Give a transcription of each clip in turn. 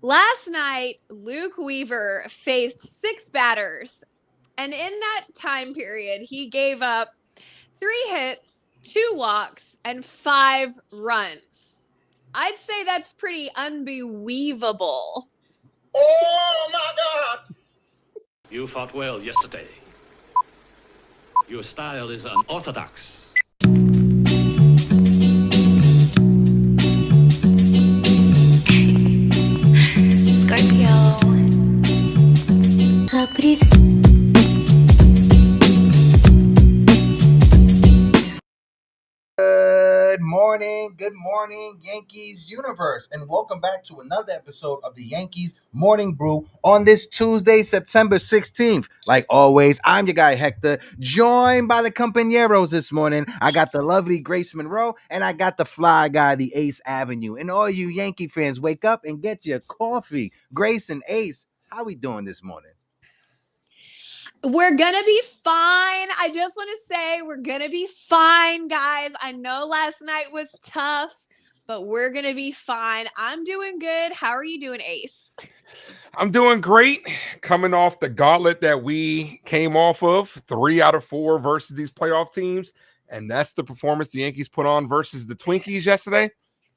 Last night, Luke Weaver faced 6 batters, and in that time period, he gave up 3 hits, 2 walks, and 5 runs. I'd say that's pretty unbelievable. Oh my God! You fought well yesterday. Your style is unorthodox. Scorpio. Good morning, Yankees universe, and welcome back to another episode of the Yankees Morning Brew on this Tuesday, September 16th. Like always, I'm your guy Hector, joined by the compañeros this morning. I got the lovely Grace Monroe, and I got the fly guy, the Ace Avenue. And all you Yankee fans, wake up and get your coffee. Grace and Ace, how we doing this morning? We're gonna be fine. I just want to say we're gonna be fine, guys. I know last night was tough, but we're gonna be fine. I'm doing good. How are you doing, Ace? I'm doing great. Coming off the gauntlet that we came off of, 3 out of 4 versus these playoff teams, and that's the performance the Yankees put on versus the Twinkies yesterday.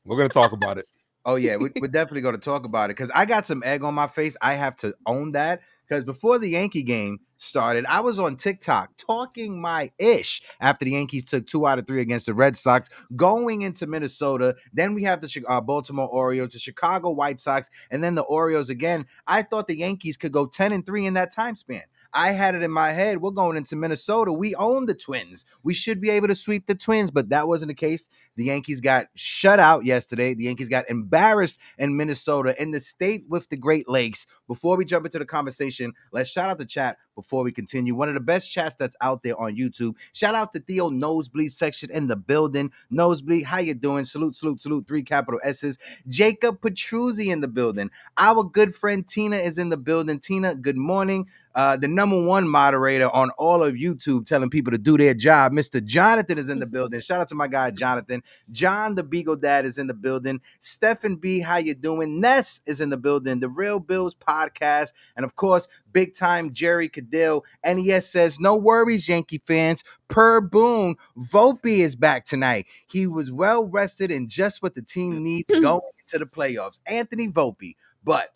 We're going to talk about it. Oh, yeah, we're definitely going to talk about it because I got some egg on my face. I have to own that because before the Yankee game started, I was on TikTok talking my ish after the Yankees took 2 out of 3 against the Red Sox, going into Minnesota. Then we have the Baltimore Orioles, the Chicago White Sox, and then the Orioles again. I thought the Yankees could go 10-3 in that time span. I had it in my head. We're going into Minnesota. We own the Twins. We should be able to sweep the Twins, but that wasn't the case. The Yankees got shut out yesterday. The Yankees got embarrassed in Minnesota, in the state with the Great Lakes. Before we jump into the conversation, let's shout out the chat before we continue. One of the best chats that's out there on YouTube. Shout out to Theo Nosebleed section in the building. Nosebleed, how you doing? Salute, salute, salute. 3 capital S's. Jacob Petruzzi in the building. Our good friend Tina is in the building. Tina, good morning. The #1 moderator on all of YouTube telling people to do their job. Mr. Jonathan is in the building. Shout out to my guy, Jonathan. John, the Beagle Dad, is in the building. Stephen B, how you doing? Ness is in the building. The Real Bills podcast. And, of course, big time Jerry Cadell. NES says, no worries, Yankee fans. Per Boone, Volpe is back tonight. He was well rested and just what the team needs going into the playoffs. Anthony Volpe. But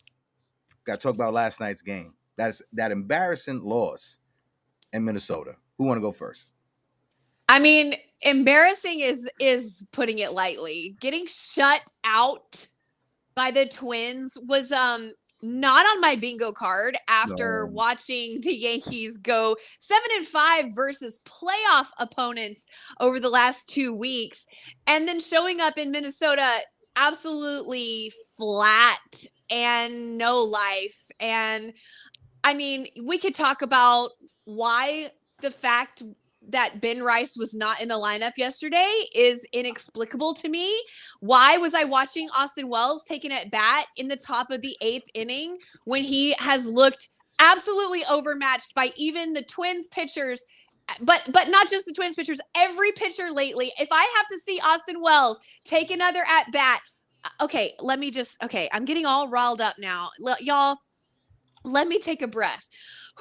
got to talk about last night's game. That embarrassing loss in Minnesota. Who want to go first? I mean, embarrassing is putting it lightly. Getting shut out by the Twins was not on my bingo card after watching the Yankees go 7-5 versus playoff opponents over the last 2 weeks, and then showing up in Minnesota absolutely flat and no life. And I mean, we could talk about why the fact that Ben Rice was not in the lineup yesterday is inexplicable to me. Why was I watching Austin Wells taking at bat in the top of the 8th inning when he has looked absolutely overmatched by even the Twins pitchers, but not just the Twins pitchers, every pitcher lately? If I have to see Austin Wells take another at bat, okay, I'm getting all riled up now. Y'all, let me take a breath.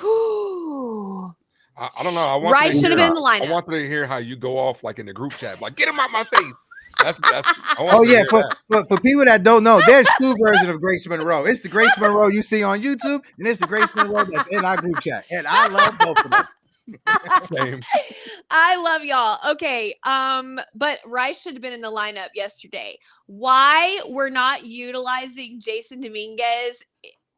Whew. I don't know. Rice should have been in the lineup. I wanted to hear how you go off like in the group chat, like, get him out my face. That's. For people that don't know, there's 2 versions of Grace Monroe. It's the Grace Monroe you see on YouTube, and it's the Grace Monroe that's in our group chat. And I love both of them. Same. I love y'all. Okay. But Rice should have been in the lineup yesterday. Why we're not utilizing Jason Dominguez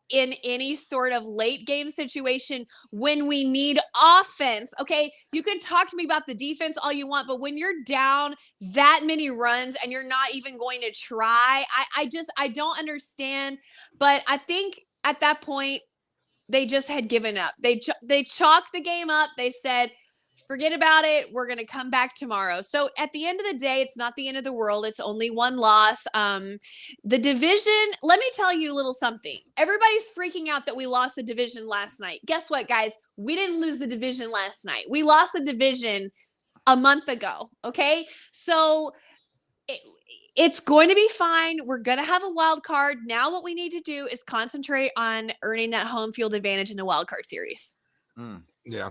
in any sort of late game situation when we need offense? Okay, you can talk to me about the defense all you want, but when you're down that many runs and you're not even going to try, I don't understand. But I think at that point they just had given up. They chalked the game up. They said, forget about it. We're going to come back tomorrow. So at the end of the day, it's not the end of the world. It's only 1 loss. The division, let me tell you a little something. Everybody's freaking out that we lost the division last night. Guess what, guys? We didn't lose the division last night. We lost the division a month ago. Okay. So It's going to be fine. We're going to have a wild card. Now what we need to do is concentrate on earning that home field advantage in the wild card series. Yeah.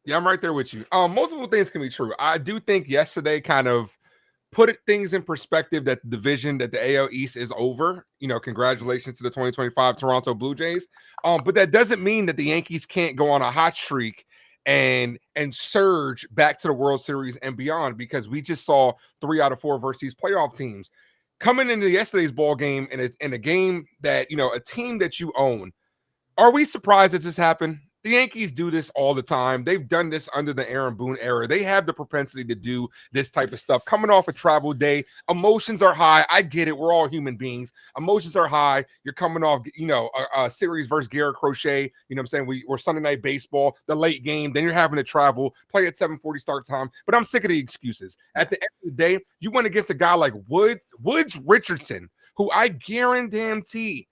Yeah, I'm right there with you. Multiple things can be true. I do think yesterday kind of put things in perspective that the division, that the AL East is over. Congratulations to the 2025 Toronto Blue Jays. But that doesn't mean that the Yankees can't go on a hot streak and surge back to the World Series and beyond, because we just saw 3 out of 4 versus these playoff teams coming into yesterday's ball game in a game that, a team that you own. Are we surprised that this happened? The Yankees do this all the time. They've done this under the Aaron Boone era. They have the propensity to do this type of stuff. Coming off a travel day, emotions are high. I get it. We're all human beings. Emotions are high. You're coming off, a series versus Garrett Crochet. You know what I'm saying? We're Sunday Night Baseball, the late game. Then you're having to travel, play at 7:40 start time. But I'm sick of the excuses. At the end of the day, you went against a guy like Woods Richardson, who I guarantee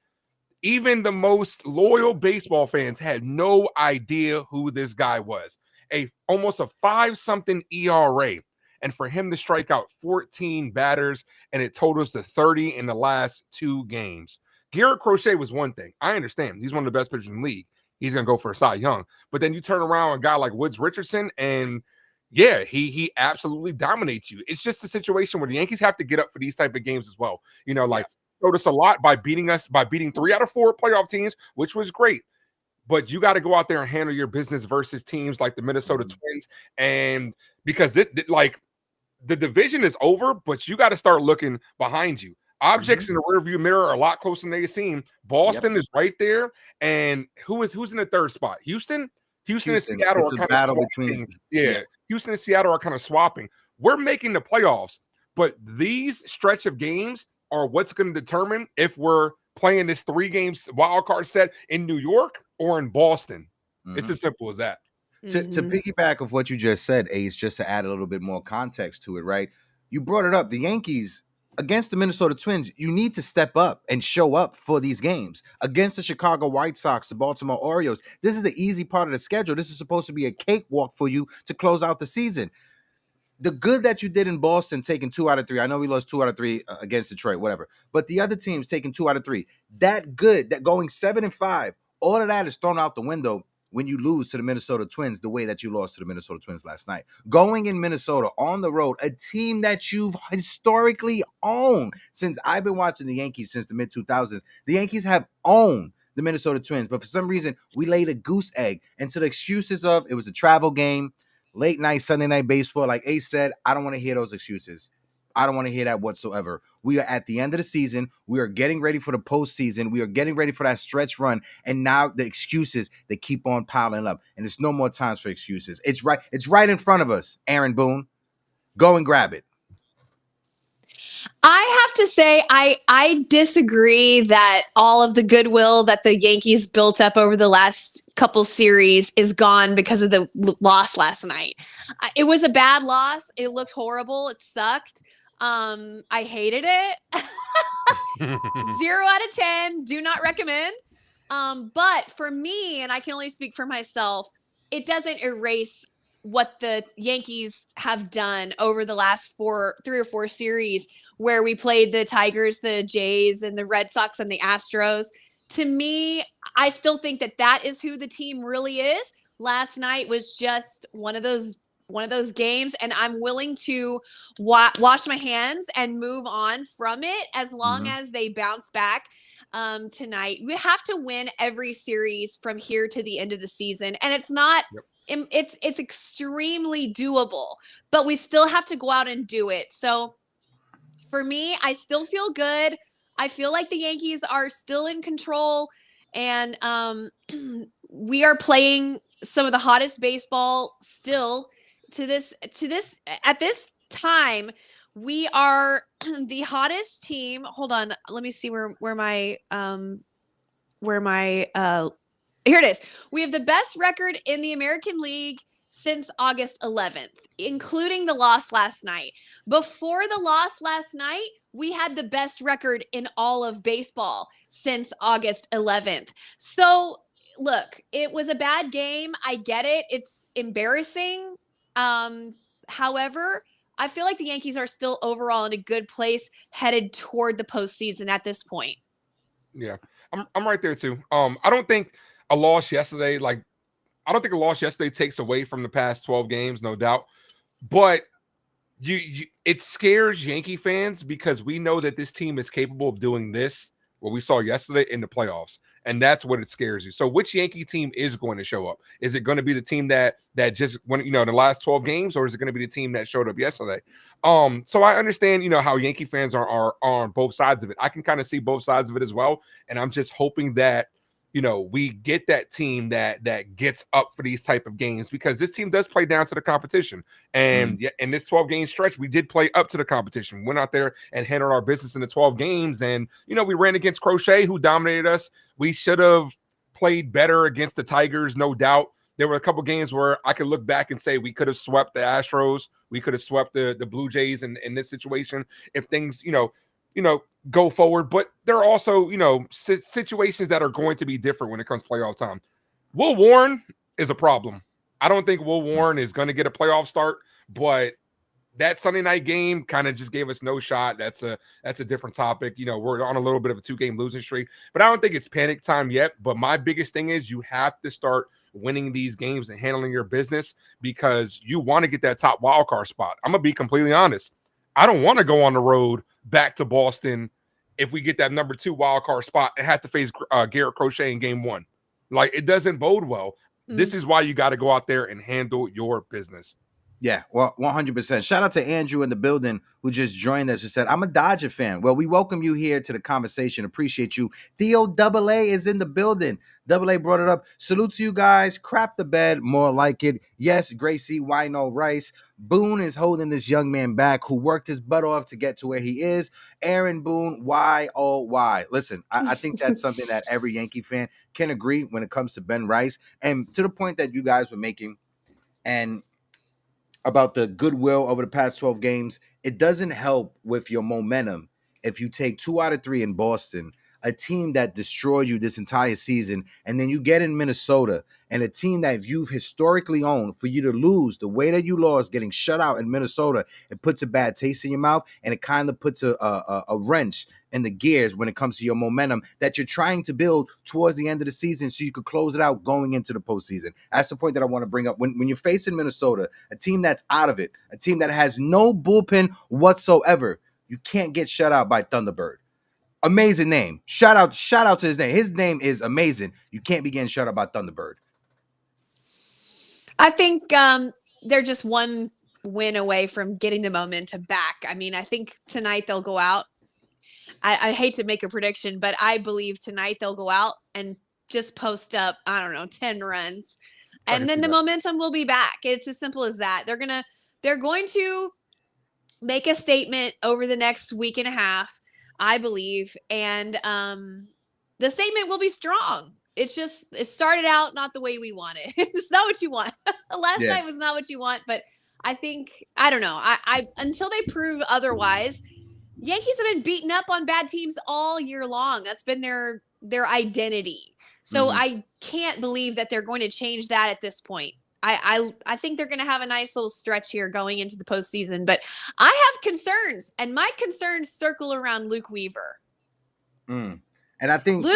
even the most loyal baseball fans had no idea who this guy was. Almost a 5-something ERA. And for him to strike out 14 batters, and it totals to 30 in the last 2 games. Garrett Crochet was one thing. I understand. He's one of the best pitchers in the league. He's going to go for a Cy Young. But then you turn around a guy like Woods Richardson, and yeah, he absolutely dominates you. It's just a situation where the Yankees have to get up for these type of games as well. Showed us a lot by beating 3 out of 4 playoff teams, which was great. But you got to go out there and handle your business versus teams like the Minnesota Twins. And because the division is over, but you got to start looking behind you. Objects in the rearview mirror are a lot closer than they seem. Boston is right there. And who's in the third spot? Houston and Seattle it's are a kind battle of between swapping. Yeah, Houston and Seattle are kind of swapping. We're making the playoffs, but these stretch of games are what's going to determine if we're playing this 3 games wild card set in New York or in Boston. It's as simple as that. To piggyback of what you just said, Ace, just to add a little bit more context to it, right? You brought it up. The Yankees against the Minnesota Twins, you need to step up and show up for these games. Against the Chicago White Sox, the Baltimore Orioles, this is the easy part of the schedule. This is supposed to be a cakewalk for you to close out the season. The good that you did in Boston, taking 2 out of 3. I know we lost 2 out of 3 against Detroit, whatever. But the other teams taking 2 out of 3. That good, that going 7-5, all of that is thrown out the window when you lose to the Minnesota Twins the way that you lost to the Minnesota Twins last night. Going in Minnesota on the road, a team that you've historically owned since I've been watching the Yankees since the mid-2000s. The Yankees have owned the Minnesota Twins, but for some reason, we laid a goose egg. And to the excuses of it was a travel game, late night, Sunday Night Baseball, like Ace said, I don't want to hear those excuses. I don't want to hear that whatsoever. We are at the end of the season. We are getting ready for the postseason. We are getting ready for that stretch run. And now the excuses, they keep on piling up. And there's no more times for excuses. It's right in front of us, Aaron Boone. Go and grab it. I have to say, I disagree that all of the goodwill that the Yankees built up over the last couple series is gone because of the loss last night. It was a bad loss. It looked horrible. It sucked. I hated it. 0 out of 10. Do not recommend. But for me, and I can only speak for myself, it doesn't erase what the Yankees have done over the last 3 or 4 series where we played the Tigers, the Jays, and the Red Sox and the Astros. To me, I still think that is who the team really is. Last night was just one of those games, and I'm willing to wash my hands and move on from it as long as they bounce back tonight. We have to win every series from here to the end of the season, and it's not. It's extremely doable, but we still have to go out and do it. So for me, I still feel good. I feel like the Yankees are still in control, and we are playing some of the hottest baseball still at this time. We are the hottest team. Hold on, let me see where my here it is. We have the best record in the American League since August 11th, including the loss last night. Before the loss last night, we had the best record in all of baseball since August 11th. So, look, it was a bad game. I get it. It's embarrassing. However, I feel like the Yankees are still overall in a good place headed toward the postseason at this point. Yeah, I'm right there too. I don't think a loss yesterday, takes away from the past 12 games, no doubt. But it scares Yankee fans because we know that this team is capable of doing this, what we saw yesterday in the playoffs, and that's what it scares you. So which Yankee team is going to show up? Is it going to be the team that just went, in the last 12 games, or is it going to be the team that showed up yesterday? So I understand, how Yankee fans are on both sides of it. I can kind of see both sides of it as well, and I'm just hoping that we get that team that gets up for these type of games, because this team does play down to the competition. And in this 12 game stretch, we did play up to the competition. Went out there and handled our business in the 12 games. And, we ran against Crochet, who dominated us. We should have played better against the Tigers, no doubt. There were a couple games where I could look back and say we could have swept the Astros. We could have swept the Blue Jays in this situation if things, go forward. But there are also, situations that are going to be different when it comes to playoff time. Will Warren is a problem. I don't think Will Warren is going to get a playoff start, but that Sunday night game kind of just gave us no shot. That's a different topic. We're on a little bit of a 2-game losing streak, but I don't think it's panic time yet. But my biggest thing is you have to start winning these games and handling your business, because you want to get that top wild card spot. I'm going to be completely honest. I don't want to go on the road back to Boston if we get that number 2 wild card spot and have to face Garrett Crochet in game 1. Like, it doesn't bode well. This is why you got to go out there and handle your business. Yeah, well, 100%. Shout out to Andrew in the building who just joined us, who said, I'm a Dodger fan. Well, we welcome you here to the conversation. Appreciate you. Theo AA is in the building. AA brought it up. Salute to you guys. Crap the bed. More like it. Yes, Gracie, why no rice? Boone is holding this young man back who worked his butt off to get to where he is. Aaron Boone, why, oh, why? Listen, I think that's something that every Yankee fan can agree when it comes to Ben Rice. And to the point that you guys were making, and about the goodwill over the past 12 games, it doesn't help with your momentum if you take 2 out of 3 in Boston, a team that destroyed you this entire season, and then you get in Minnesota, and a team that you've historically owned, for you to lose the way that you lost, getting shut out in Minnesota, it puts a bad taste in your mouth, and it kind of puts a wrench in the gears when it comes to your momentum that you're trying to build towards the end of the season so you could close it out going into the postseason. That's the point that I want to bring up. When you're facing Minnesota, a team that's out of it, a team that has no bullpen whatsoever, you can't get shut out by Thunderbird. Amazing name. Shout out to his name. His name is amazing. You can't be getting shut out by Thunderbird. I think they're just one win away from getting the momentum back. I mean, I think tonight they'll go out. I hate to make a prediction, but I believe tonight they'll go out and just post up, 10 runs. And then the momentum will be back. It's as simple as that. They're going to make a statement over the next week and a half, I believe. And the statement will be strong. It started out not the way we wanted. It's not what you want. Last night was not what you want, but I think, I don't know. I until they prove otherwise, Yankees have been beaten up on bad teams all year long. That's been their identity. So I can't believe that they're going to change that at this point. I think they're going to have a nice little stretch here going into the postseason, but I have concerns, and my concerns circle around Luke Weaver. And I think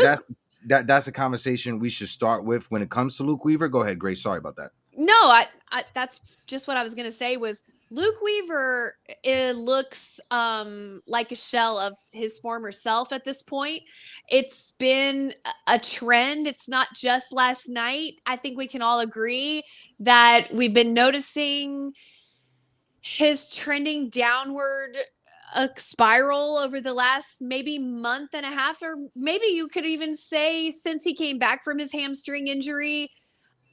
that's a conversation we should start with when it comes to Luke Weaver. Go ahead, Grace. Sorry about that. No, I that's just what I was going to say was Luke Weaver, it looks like a shell of his former self at this point. It's been a trend. It's not just last night. I think we can all agree that we've been noticing his trending downward spiral over the last maybe month and a half, or maybe you could even say since he came back from his hamstring injury.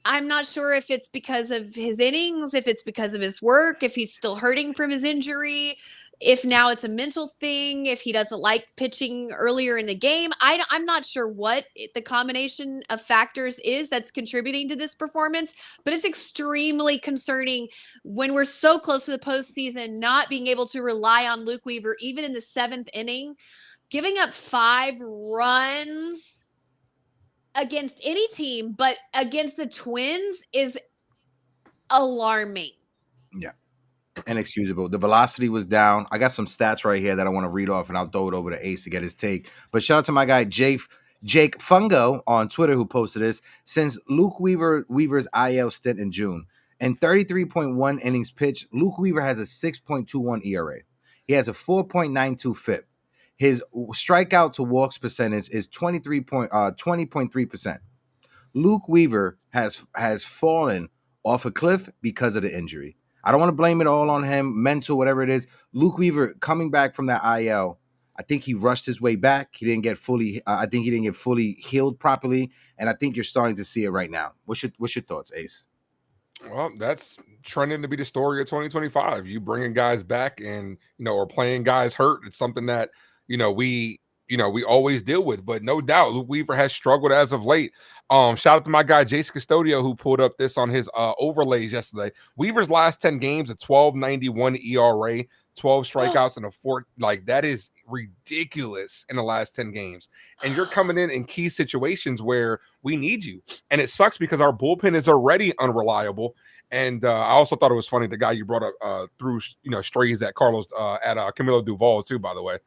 I'm not sure if it's because of his innings, if it's because of his work, if he's still hurting from his injury, if now it's a mental thing, if he doesn't like pitching earlier in the game. I'm not sure what the combination of factors is that's contributing to this performance, but it's extremely concerning when we're so close to the postseason, not being able to rely on Luke Weaver, even in the 7th inning, giving up 5 runs against any team, but against the Twins is alarming. Yeah. Inexcusable. The velocity was down. I got some stats right here that I want to read off, and I'll throw it over to Ace to get his take. But shout out to my guy Jake Fungo on Twitter who posted this. Since Weaver's IL stint in June, and 33.1 innings pitched, Luke Weaver has a 6.21 ERA. He has a 4.92 FIP. His strikeout to walks percentage is 20.3%. Luke Weaver has fallen off a cliff because of the injury. I don't want to blame it all on him, mental, whatever it is. Luke Weaver coming back from that IL, I think he rushed his way back. He didn't get fully. I think he didn't get fully healed properly, and I think you're starting to see it right now. What's your thoughts, Ace? Well, that's trending to be the story of 2025. You bringing guys back and, or playing guys hurt. It's something that, we always deal with, but no doubt Luke Weaver has struggled as of late. Shout out to my guy, Jason Custodio, who pulled up this on his overlays yesterday. Weaver's last 10 games, a 12.91 ERA, 12 strikeouts and a 4. Like, that is ridiculous in the last 10 games. And you're coming in key situations where we need you. And it sucks because our bullpen is already unreliable. And I also thought it was funny, the guy you brought up threw, strays at Carlos, at Camilo Duvall too, by the way.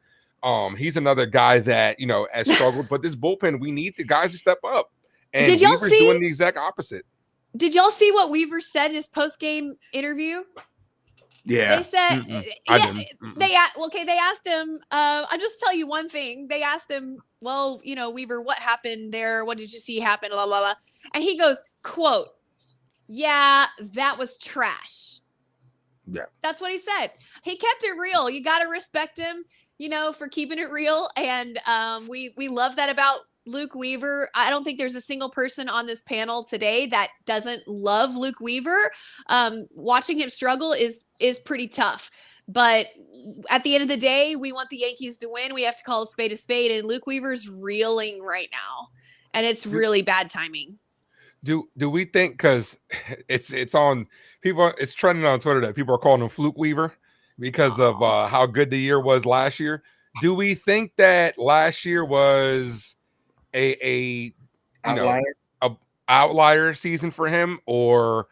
He's another guy that, has struggled, but this bullpen, we need the guys to step up. And Did y'all Weaver's see doing the exact opposite. Did y'all see what Weaver said in his post-game interview? Yeah. They said, I didn't. they asked him, I'll just tell you one thing. They asked him, well, Weaver, what happened there? What did you see happen? La, la, la. And he goes, quote, yeah, that was trash. Yeah. That's what he said. He kept it real. You got to respect him, for keeping it real. And we love that about Luke Weaver. I don't think there's a single person on this panel today that doesn't love Luke Weaver. Watching him struggle is pretty tough. But at the end of the day, we want the Yankees to win. We have to call a spade, and Luke Weaver's reeling right now. And it's really bad timing. Do we think, because it's on people, it's trending on Twitter that people are calling him Fluke Weaver because of how good the year was last year? Do we think that last year was a outlier season for him, or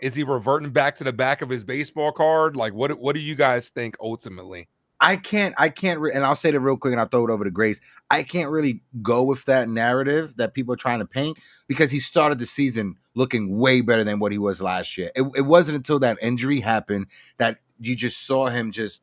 is he reverting back to the back of his baseball card? Like, what do you guys think ultimately? I can't, and I'll say it real quick and I'll throw it over to Grace. I can't really go with that narrative that people are trying to paint because he started the season looking way better than what he was last year. It wasn't until that injury happened that you just saw him just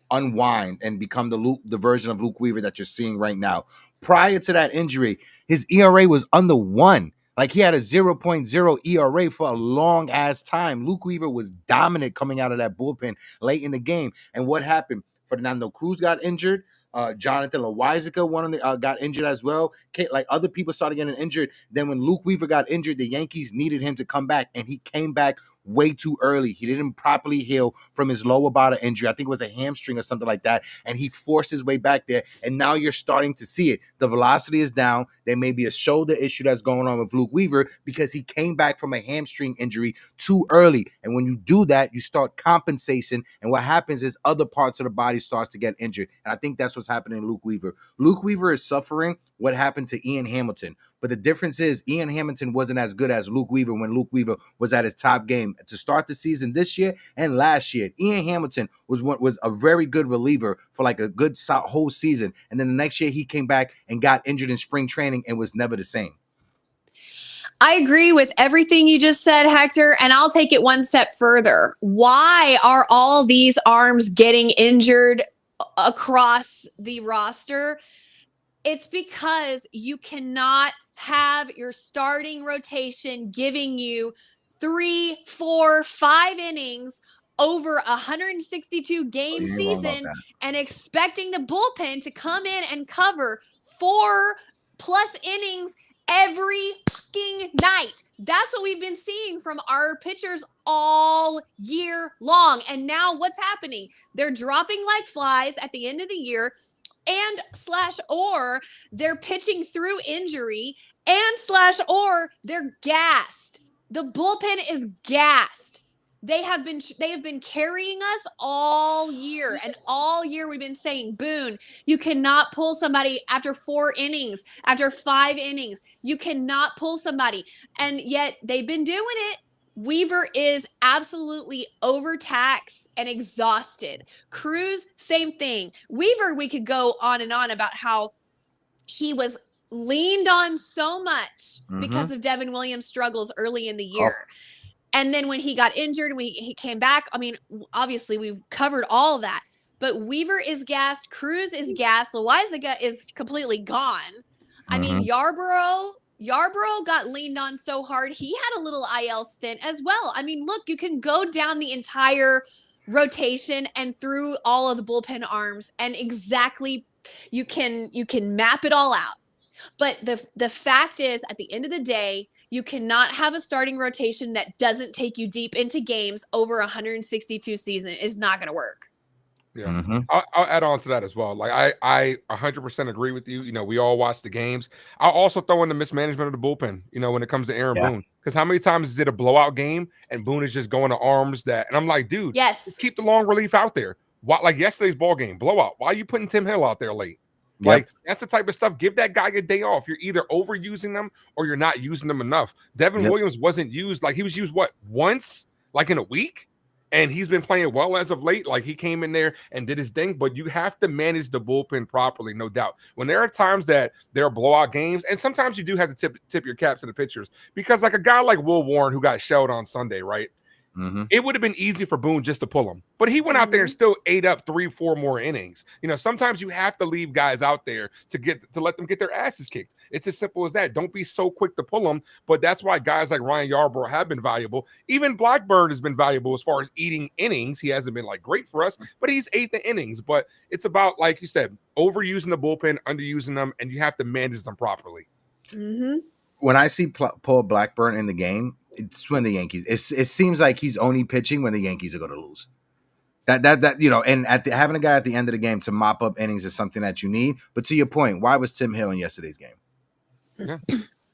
unwind and become the version of Luke Weaver that you're seeing right now. Prior to that injury, his ERA was under 1. Like, he had a 0.0 ERA for a long ass time. Luke Weaver was dominant coming out of that bullpen late in the game. And what happened? Fernando Cruz got injured. Jonathan Loaisiga got injured as well. Like, other people started getting injured. Then when Luke Weaver got injured, the Yankees needed him to come back, and he came back way too early. He didn't properly heal from his lower body injury. I think it was a hamstring or something like that, and he forced his way back there, and now you're starting to see it. The velocity is down. There may be a shoulder issue that's going on with Luke Weaver because he came back from a hamstring injury too early, and when you do that, you start compensation, and what happens is other parts of the body starts to get injured, and I think that's what's happening to Luke Weaver. Luke Weaver is suffering what happened to Ian Hamilton, but the difference is Ian Hamilton wasn't as good as Luke Weaver when Luke Weaver was at his top game to start the season this year and last year. Ian Hamilton was a very good reliever for like a good whole season, and then the next year he came back and got injured in spring training and was never the same. I agree with everything you just said, Hector, and I'll take it one step further. Why are all these arms getting injured across the roster? It's because you cannot have your starting rotation giving you 3, 4, 5 innings over a 162 game season and expecting the bullpen to come in and cover 4+ innings every fucking night. That's what we've been seeing from our pitchers all year long. And now what's happening? They're dropping like flies at the end of the year, and or they're pitching through injury, and or they're gassed. The bullpen is gassed. They have been carrying us all year, and all year we've been saying, Boone, you cannot pull somebody after 4 innings, after 5 innings. You cannot pull somebody, and yet they've been doing it. Weaver is absolutely overtaxed and exhausted. Cruz, same thing. Weaver, we could go on and on about how he was leaned on so much because of Devin Williams' struggles early in the year. Oh. And then when he got injured, when he came back, I mean, obviously we've covered all of that. But Weaver is gassed. Cruz is gassed. Loizaga is completely gone. I mean, Yarborough got leaned on so hard. He had a little IL stint as well. I mean, look, you can go down the entire rotation and through all of the bullpen arms and exactly you can map it all out. But the fact is, at the end of the day, you cannot have a starting rotation that doesn't take you deep into games over 162 season. Is not going to work. Yeah, I'll add on to that as well. Like I 100% agree with you. You know, we all watch the games. I'll also throw in the mismanagement of the bullpen. You know, when it comes to Aaron Boone, because how many times is it a blowout game and Boone is just going to arms that, and I'm like, dude, just keep the long relief out there. Why, like yesterday's ball game blowout? Why are you putting Tim Hill out there late? Like that's the type of stuff. Give that guy a day off. You're either overusing them or you're not using them enough. Devin Williams wasn't used. Like he was used once, like in a week. And he's been playing well as of late. Like he came in there and did his thing, but you have to manage the bullpen properly, no doubt. When there are times that there are blowout games, and sometimes you do have to tip your cap to the pitchers, because like a guy like Will Warren who got shelled on Sunday, right? It would have been easy for Boone just to pull him, but he went out there and still ate up 3-4 more innings. You know, sometimes you have to leave guys out there to let them get their asses kicked. It's as simple as that. Don't be so quick to pull them, but that's why guys like Ryan Yarbrough have been valuable. Even Blackburn has been valuable as far as eating innings. He hasn't been like great for us, but he's ate the innings. But it's about, like you said, overusing the bullpen, underusing them, and you have to manage them properly. When I see Paul Blackburn in the game, it's when the Yankees. It seems like he's only pitching when the Yankees are going to lose. That you know, and having a guy at the end of the game to mop up innings is something that you need. But to your point, why was Tim Hill in yesterday's game? Yeah,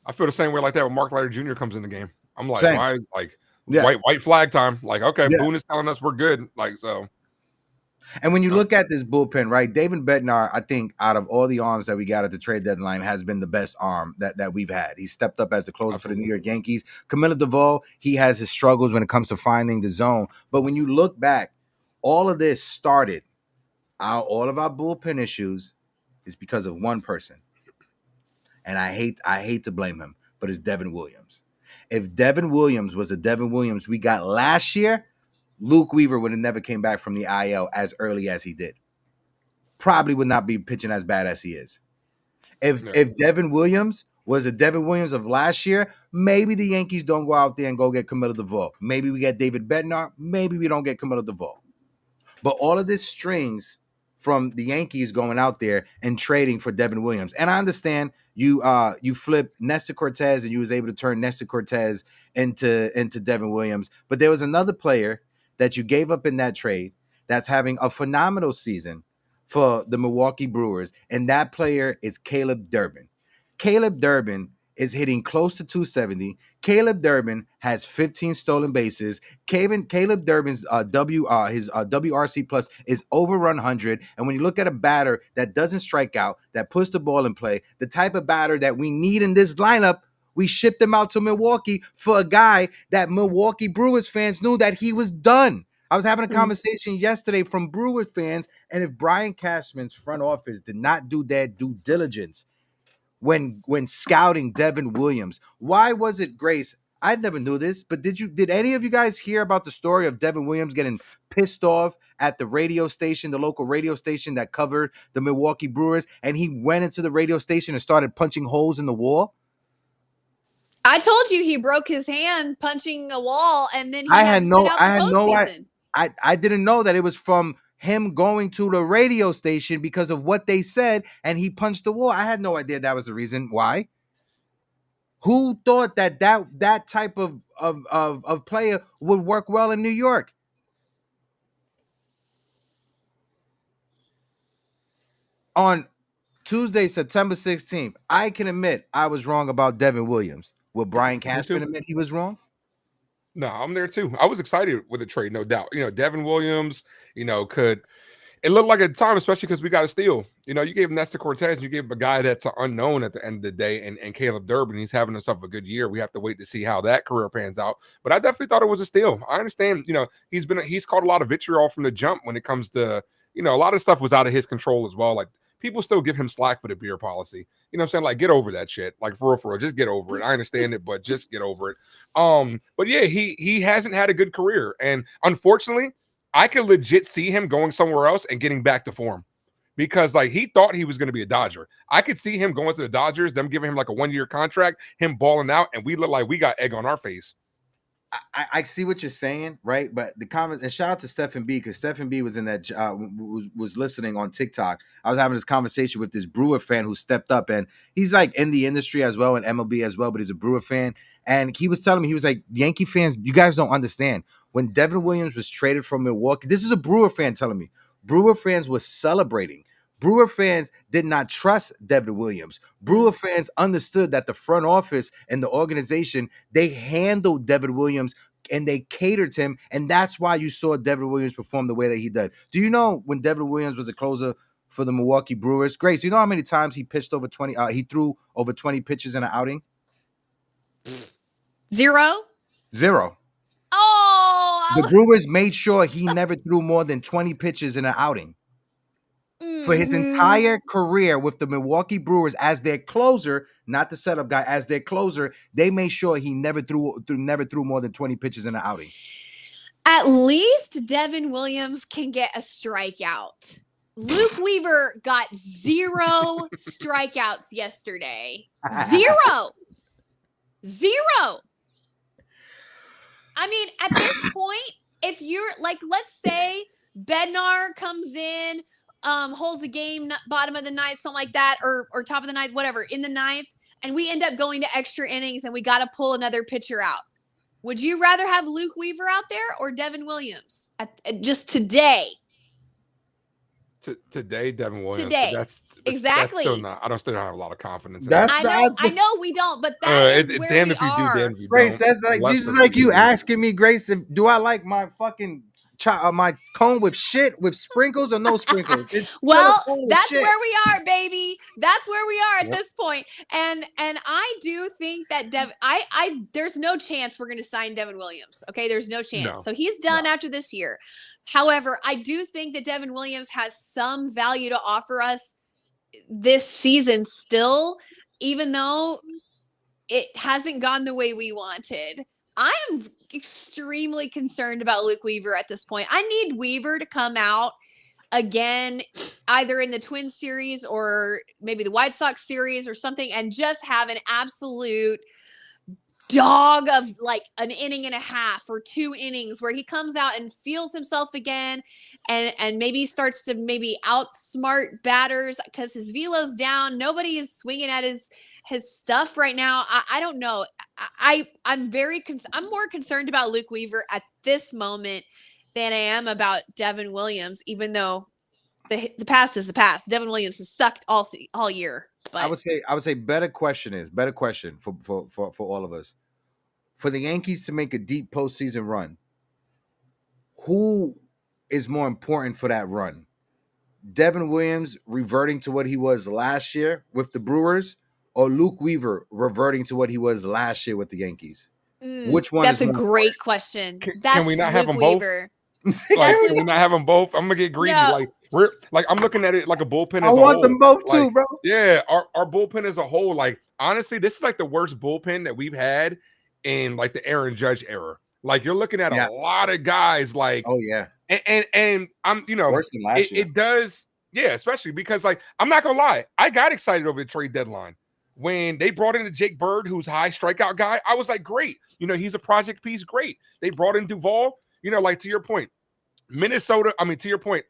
I feel the same way like that when Mark Leiter Jr. comes in the game. I'm like, Same. why is like white flag time? Like, okay, Boone is telling us we're good. Like so. And when you look at this bullpen, right, David Bednar, I think out of all the arms that we got at the trade deadline, has been the best arm that we've had. He stepped up as the closer for the New York Yankees. Camilo Doval, he has his struggles when it comes to finding the zone. But when you look back, all of this started, all of our bullpen issues is because of one person. And I hate to blame him, but it's Devin Williams. If Devin Williams was the Devin Williams we got last year, Luke Weaver would have never came back from the IL as early as he did. Probably would not be pitching as bad as he is. If Devin Williams was the Devin Williams of last year, maybe the Yankees don't go out there and go get Camilo Doval. Maybe we get David Bednar. Maybe we don't get Camilo Doval. But all of this strings from the Yankees going out there and trading for Devin Williams. And I understand you flipped Nestor Cortez and you was able to turn Nestor Cortez into Devin Williams. But there was another player that you gave up in that trade that's having a phenomenal season for the Milwaukee Brewers, and that player is Caleb Durbin. Caleb Durbin is hitting close to 270. Caleb Durbin has 15 stolen bases. Caleb Durbin's WRC plus is over 100. And when you look at a batter that doesn't strike out, that puts the ball in play, the type of batter that we need in this lineup, we shipped him out to Milwaukee for a guy that Milwaukee Brewers fans knew that he was done. I was having a conversation yesterday from Brewers fans, and if Brian Cashman's front office did not do their due diligence when scouting Devin Williams, why was it, Grace? I never knew this, but did any of you guys hear about the story of Devin Williams getting pissed off at the radio station, the local radio station that covered the Milwaukee Brewers, and he went into the radio station and started punching holes in the wall? I told you he broke his hand punching a wall, and then he had to sit out the postseason. I didn't know that it was from him going to the radio station because of what they said, and he punched the wall. I had no idea that was the reason why. Who thought that type of player would work well in New York? On Tuesday, September 16th, I can admit I was wrong about Devin Williams. Will Brian Cashman admit he was wrong? No, I'm there too. I was excited with the trade, no doubt. You know, Devin Williams, you know, it looked like at the time, especially because we got a steal. You know, you gave Nestor Cortez, you gave a guy that's an unknown at the end of the day, and Caleb Durbin, he's having himself a good year. We have to wait to see how that career pans out. But I definitely thought it was a steal. I understand, you know, he's caught a lot of vitriol from the jump when it comes to, you know, a lot of stuff was out of his control as well. Like, people still give him slack for the beer policy. You know what I'm saying? Like, get over that shit. Like, for real, just get over it. I understand it, but just get over it. But yeah, he hasn't had a good career. And unfortunately, I could legit see him going somewhere else and getting back to form, because like he thought he was going to be a Dodger. I could see him going to the Dodgers, them giving him like a 1-year contract, him balling out, and we look like we got egg on our face. I see what you're saying, right? But the comment, and shout out to Stephen B, because Stephen B was in that was listening on TikTok. I was having this conversation with this Brewer fan who stepped up, and he's like in the industry as well, in MLB as well, but he's a Brewer fan. And he was telling me, he was like, Yankee fans, you guys don't understand. When Devin Williams was traded from Milwaukee, this is a Brewer fan telling me, Brewer fans were celebrating. Brewer fans did not trust Devin Williams. Brewer fans understood that the front office and the organization, they handled Devin Williams and they catered to him. And that's why you saw Devin Williams perform the way that he did. Do you know when Devin Williams was a closer for the Milwaukee Brewers? Grace, you know how many times he pitched over 20? He threw over 20 pitches in an outing? 0. 0. Oh, The Brewers made sure he never threw more than 20 pitches in an outing. For his entire career with the Milwaukee Brewers as their closer, not the setup guy, as their closer, they made sure he never threw more than 20 pitches in an outing. At least Devin Williams can get a strikeout. Luke Weaver got 0 strikeouts yesterday. 0. I mean, at this point, if you're like, let's say Bednar comes in, holds a game, bottom of the ninth, something like that, or top of the ninth, whatever, in the ninth, and we end up going to extra innings and we got to pull another pitcher out. Would you rather have Luke Weaver out there or Devin Williams just today? Today, Devin Williams. Today. Exactly. That's still not, I still don't have a lot of confidence in That's that. I know we don't, but that is where damn we if you are. do, damn if you Grace, don't. that's like, this is like you asking me, Grace, do I like my fucking my cone with shit, with sprinkles or no sprinkles? Well, that's where we are, baby. That's where we are at this point. And I do think that there's no chance we're going to sign Devin Williams. Okay, there's no chance. No. So he's done after this year. However, I do think that Devin Williams has some value to offer us this season still, even though it hasn't gone the way we wanted. I am extremely concerned about Luke Weaver at this point. I need Weaver to come out again, either in the Twins series or maybe the White Sox series or something, and just have an absolute dog of like an inning and a half or 2 innings where he comes out and feels himself again and maybe starts to maybe outsmart batters because his velo's down. Nobody is swinging at his stuff right now. I don't know. I'm more concerned about Luke Weaver at this moment than I am about Devin Williams, even though the past is the past. Devin Williams has sucked all year. But I would say better question for all of us. For the Yankees to make a deep postseason run, who is more important for that run? Devin Williams reverting to what he was last year with the Brewers, or Luke Weaver reverting to what he was last year with the Yankees? Which one? That's a great question. Can we not have them Weaver. both? Can we not have them both? I'm gonna get greedy. No. I'm looking at it like a bullpen. I want them both too, bro. Yeah, our bullpen as a whole. Like, honestly, this is like the worst bullpen that we've had in like the Aaron Judge era. Like, you're looking at a lot of guys. Like, oh yeah, and I'm worse than last year. It does, yeah, especially because like I'm not gonna lie, I got excited over the trade deadline. When they brought in Jake Bird, who's a high strikeout guy, I was like, great. He's a project piece, great. They brought in Duvall, like to your point, to your point,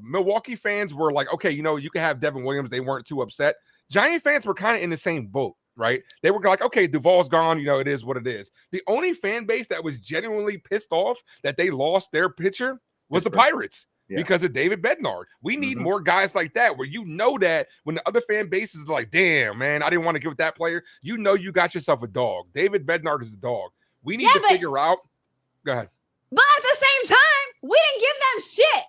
Milwaukee fans were like, okay, you can have Devin Williams. They weren't too upset. Giant fans were kind of in the same boat, right? They were like, okay, Duvall's gone. It is what it is. The only fan base that was genuinely pissed off that they lost their pitcher was the Pirates. Yeah. Because of David Bednar. We need more guys like that where that when the other fan base is like, damn, man, I didn't want to give that player. You got yourself a dog. David Bednar is a dog. We need to figure out. Go ahead. But at the same time, we didn't give them shit.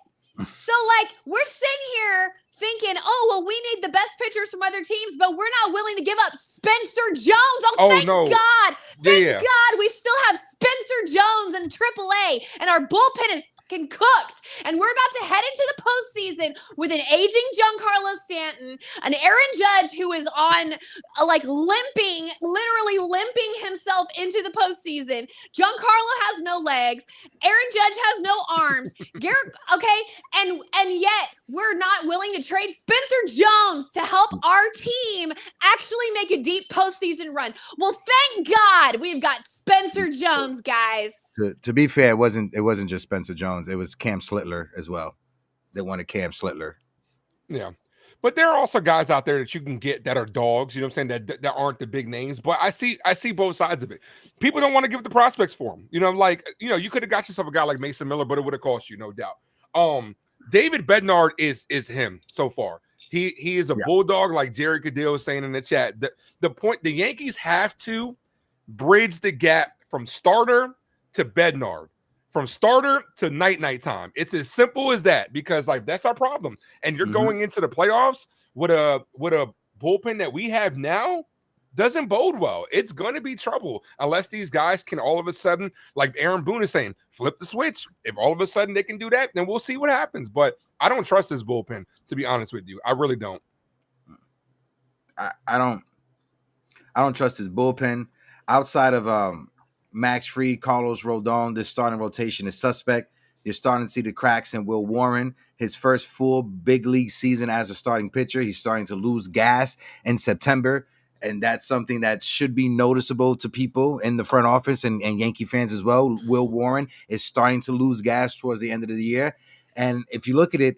So, like, we're sitting here thinking, oh, well, we need the best pitchers from other teams, but we're not willing to give up Spencer Jones. Oh, Oh, thank no. God. Thank Yeah. God we still have Spencer Jones in AAA, and our bullpen is fucking cooked. And we're about to head into the postseason with an aging Giancarlo Stanton, an Aaron Judge who is on, like, literally limping himself into the postseason. Giancarlo has no legs. Aaron Judge has no arms. Garrett, okay, and yet we're not willing to trade Spencer Jones to help our team actually make a deep postseason run. Well, thank God we've got Spencer Jones, guys. To be fair, it wasn't just Spencer Jones. It was Cam Slittler as well. They wanted Cam Slittler. Yeah. But there are also guys out there that you can get that are dogs, you know what I'm saying, that aren't the big names. But I see both sides of it. People don't want to give the prospects for them. You know, like, you know, you could have got yourself a guy like Mason Miller, but it would have cost you, no doubt. David Bednar is him so far. He is a bulldog, like Jerry Cadillo was saying in the chat. The point, the Yankees have to bridge the gap from starter to Bednar, from starter to night time. It's as simple as that, because like that's our problem. And you're going into the playoffs with a bullpen that we have now doesn't bode well. It's going to be trouble unless these guys can all of a sudden, like Aaron Boone is saying, flip the switch. If all of a sudden they can do that, then we'll see what happens. But I don't trust this bullpen, to be honest with you. I really don't. I don't trust his bullpen. Outside of Max Fried, Carlos Rodon, this starting rotation is suspect. You're starting to see the cracks in Will Warren. His first full big league season as a starting pitcher, he's starting to lose gas in September. And that's something that should be noticeable to people in the front office and Yankee fans as well. Will Warren is starting to lose gas towards the end of the year. And if you look at it,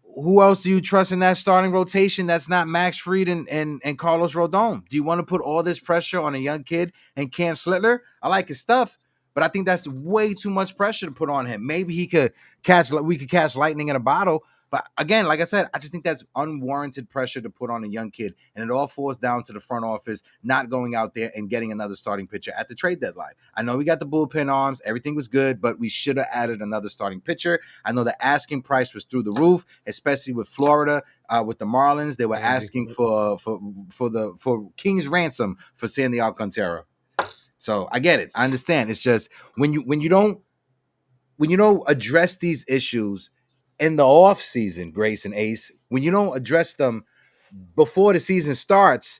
who else do you trust in that starting rotation that's not Max Fried and Carlos Rodon? Do you want to put all this pressure on a young kid and Cam Slittler? I like his stuff, but I think that's way too much pressure to put on him. Maybe we could catch lightning in a bottle. But again, like I said, I just think that's unwarranted pressure to put on a young kid. And it all falls down to the front office not going out there and getting another starting pitcher at the trade deadline. I know we got the bullpen arms. Everything was good, but we should have added another starting pitcher. I know the asking price was through the roof, especially with Florida, with the Marlins. They were asking for King's ransom for Sandy Alcantara. So I get it. I understand. It's just when you don't address these issues in the off season, Grace and Ace, when you don't address them before the season starts,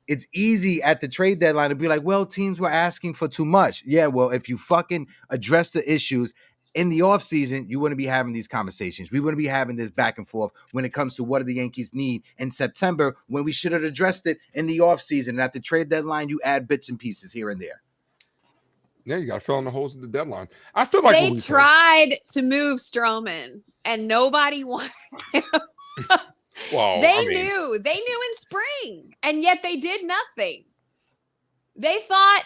it's easy at the trade deadline to be like, well, teams were asking for too much. Yeah, well, if you fucking address the issues in the off season, you wouldn't be having these conversations. We wouldn't be having this back and forth when it comes to what do the Yankees need in September, when we should have addressed it in the off season. And at the trade deadline, you add bits and pieces here and there. Yeah, you got to fill in the holes at the deadline. I still like. They tried to move Stroman, and nobody wanted him. Well, they knew in spring, and yet they did nothing. They thought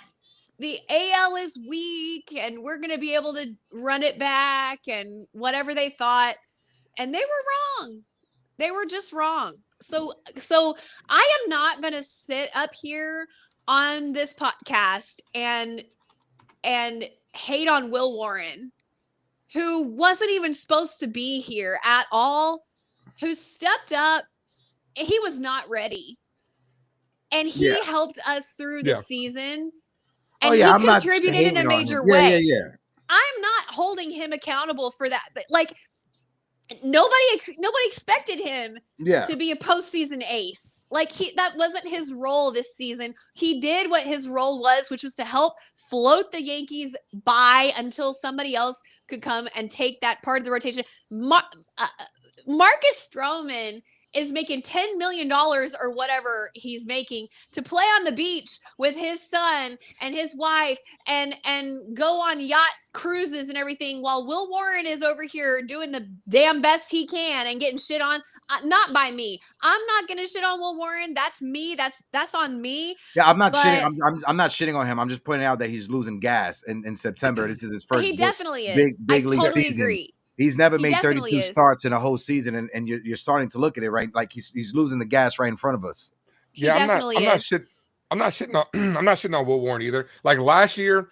the AL is weak, and we're going to be able to run it back, and whatever they thought, and they were wrong. They were just wrong. So I am not going to sit up here on this podcast and hate on Will Warren, who wasn't even supposed to be here at all, who stepped up. He was not ready. And he helped us through the season. And he contributed in a major way. I'm not holding him accountable for that. But like nobody expected him to be a postseason ace. Like that wasn't his role this season. He did what his role was, which was to help float the Yankees by until somebody else could come and take that part of the rotation. Marcus Stroman is making $10 million or whatever he's making to play on the beach with his son and his wife and go on yacht cruises and everything, while Will Warren is over here doing the damn best he can and getting shit on. Not by me. I'm not gonna shit on Will Warren. That's me. That's on me. Yeah, I'm not shitting. I'm not shitting on him. I'm just pointing out that he's losing gas in September. This is his first. He definitely is. Big league season. Agree. He's never made 32 starts in a whole season, and you're starting to look at it, right? Like he's losing the gas right in front of us. I'm not shitting on Will Warren either. Like last year,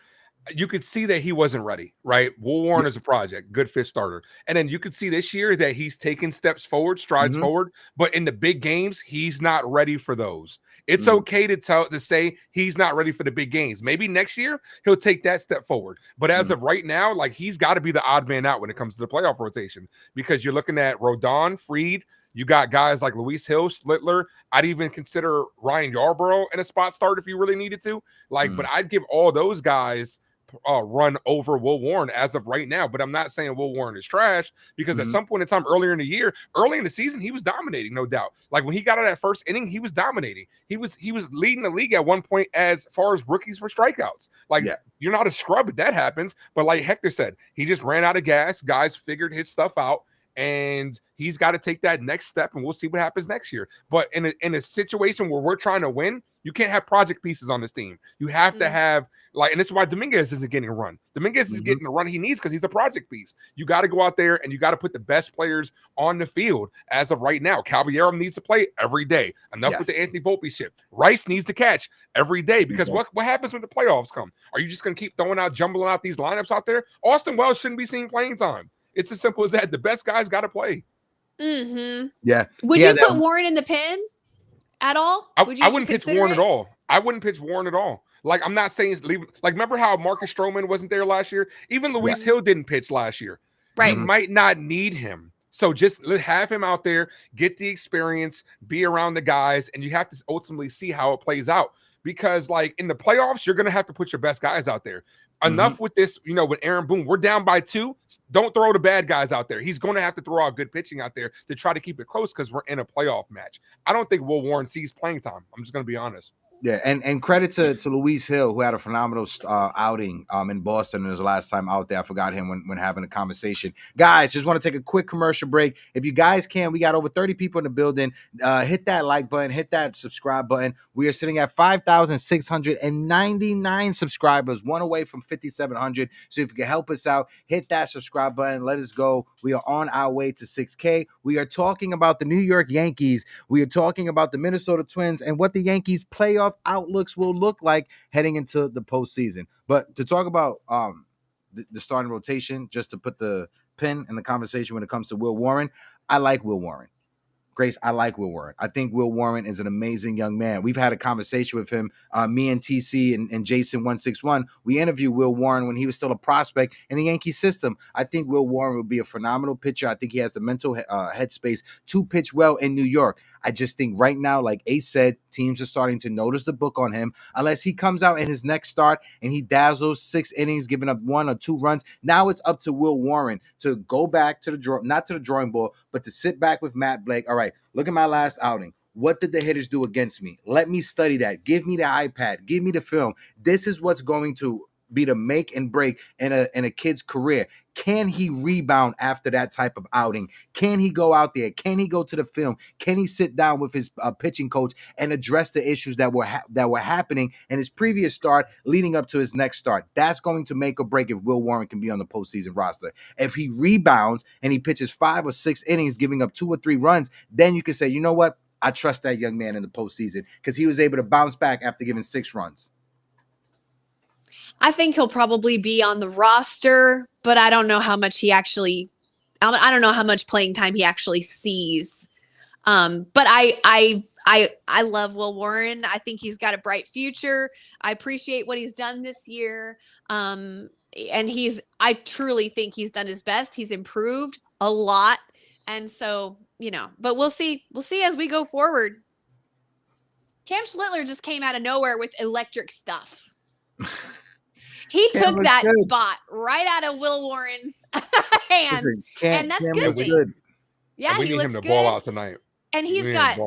you could see that he wasn't ready, right? Will Warren is a project, good fifth starter. And then you could see this year that he's taken steps forward, strides forward, but in the big games, he's not ready for those. It's okay to say he's not ready for the big games. Maybe next year he'll take that step forward. But as of right now, like he's got to be the odd man out when it comes to the playoff rotation because you're looking at Rodon, Fried, you got guys like Luis Hill, Slittler. I'd even consider Ryan Yarbrough in a spot start if you really needed to. Like, but I'd give all those guys run over Will Warren as of right now. But I'm not saying Will Warren is trash because at some point in time earlier in the year, early in the season, he was dominating, no doubt. Like when he got out of that first inning, he was dominating. He was leading the league at one point as far as rookies for strikeouts. Like you're not a scrub if that happens. But like Hector said, he just ran out of gas. Guys figured his stuff out. And he's got to take that next step, and we'll see what happens next year. But in a situation where we're trying to win, you can't have project pieces on this team. You have to have and this is why Dominguez isn't getting a run. Dominguez is getting the run he needs because he's a project piece. You got to go out there and you got to put the best players on the field as of right now. Caballero needs to play every day. Enough with the Anthony Volpe shit. Rice needs to catch every day because what happens when the playoffs come? Are you just going to keep jumbling out these lineups out there? Austin Wells shouldn't be seeing playing time. It's as simple as that. The best guys got to play. Yeah. Would you put Warren in the pen at all? I wouldn't pitch Warren at all. I wouldn't pitch Warren at all. Like, I'm not saying leave. Like, remember how Marcus Stroman wasn't there last year? Even Luis Hill didn't pitch last year. Right. You might not need him. So just have him out there, get the experience, be around the guys, and you have to ultimately see how it plays out. Because, like, in the playoffs, you're going to have to put your best guys out there. Enough with this, with Aaron Boone. We're down by 2. Don't throw the bad guys out there. He's going to have to throw out good pitching out there to try to keep it close because we're in a playoff match. I don't think Will Warren sees playing time. I'm just going to be honest. Yeah, and credit to Luis Hill, who had a phenomenal outing in Boston. It was the last time out there. I forgot him when having a conversation. Guys, just want to take a quick commercial break. If you guys can, we got over 30 people in the building. Hit that like button, hit that subscribe button. We are sitting at 5,699 subscribers, one away from 5,700. So if you can help us out, hit that subscribe button. Let us go. We are on our way to 6K. We are talking about the New York Yankees. We are talking about the Minnesota Twins and what the Yankees playoff outlooks will look like heading into the postseason. But to talk about the starting rotation, just to put the pin in the conversation when it comes to Will Warren, I like Will Warren. Grace, I like Will Warren. I think Will Warren is an amazing young man. We've had a conversation with him, me and TC and Jason161. We interviewed Will Warren when he was still a prospect in the Yankee system. I think Will Warren will be a phenomenal pitcher. I think he has the mental headspace to pitch well in New York. I just think right now, like Ace said, teams are starting to notice the book on him. Unless he comes out in his next start and he dazzles 6 innings, giving up 1 or 2 runs. Now it's up to Will Warren to go back to not to the drawing board, but to sit back with Matt Blake. All right, look at my last outing. What did the hitters do against me? Let me study that. Give me the iPad. Give me the film. This is what's going to be the make and break in a kid's career. Can he rebound after that type of outing? Can he go out there? Can he go to the film? Can he sit down with his pitching coach and address the issues that were happening in his previous start leading up to his next start? That's going to make or break if Will Warren can be on the postseason roster. If he rebounds and he pitches 5 or 6 innings, giving up 2 or 3 runs, then you can say, you know what? I trust that young man in the postseason because he was able to bounce back after giving 6 runs. I think he'll probably be on the roster, but I don't know how much I don't know how much playing time he actually sees. But I love Will Warren. I think he's got a bright future. I appreciate what he's done this year. And I truly think he's done his best. He's improved a lot. And so, but we'll see. We'll see as we go forward. Cam Schlittler just came out of nowhere with electric stuff. He took that spot right out of Will Warren's hands, and that's a good thing. Yeah, we need him to ball out tonight. And he's got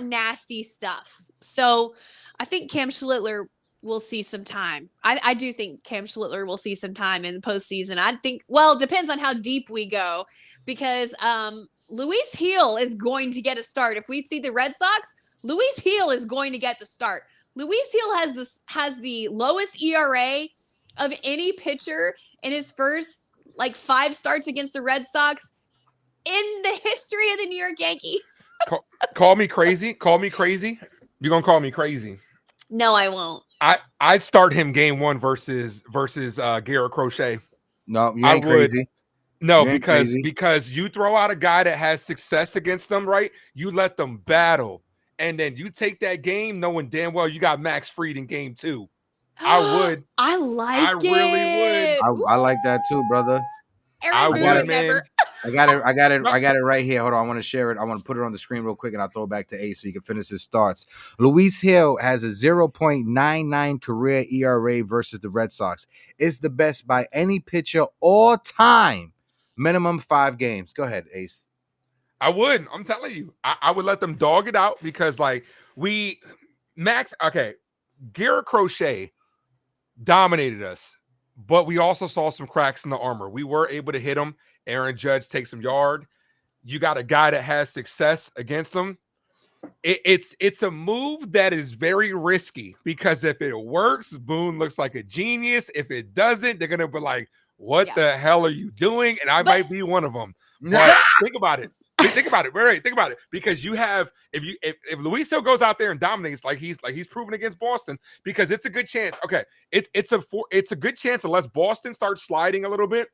nasty stuff. So I think Cam Schlittler will see some time. I do think Cam Schlittler will see some time in the postseason. I think, well, it depends on how deep we go, because Luis Hill is going to get a start. If we see the Red Sox, Luis Hill is going to get the start. Luis Hill has the lowest ERA of any pitcher in his first 5 starts against the Red Sox in the history of the New York Yankees. Call me crazy. You're gonna call me crazy. No, I won't. I'd start him game 1 versus Garrett Crochet. No, you I ain't would. crazy. No, You ain't crazy. because you throw out a guy that has success against them, right? You let them battle, and then you take that game knowing damn well you got Max Fried in game 2. I would. I like I really would. it. I like that too, brother. I Aaron Boone got would, would never. man. I got it. No, I got it right here. Hold on. I want to share it. I want to put it on the screen real quick, and I'll throw it back to Ace so you can finish his starts. Luis Hill has a 0.99 career ERA versus the Red Sox. It's the best by any pitcher all time. Minimum 5 games. Go ahead, Ace. I would. I'm telling you, I would let them dog it out because like Garrett Crochet dominated us, but we also saw some cracks in the armor. We were able to hit him. Aaron Judge takes some yard. You got a guy that has success against him. It's a move that is very risky because if it works, Boone looks like a genius. If it doesn't, they're gonna be like, "What the hell are you doing?" And I might be one of them. But think about it. Think about it. Right. Think about it. Because you have if Luis Hill goes out there and dominates like he's proven against Boston, because it's a good chance. Okay, it's a good chance unless Boston starts sliding a little bit,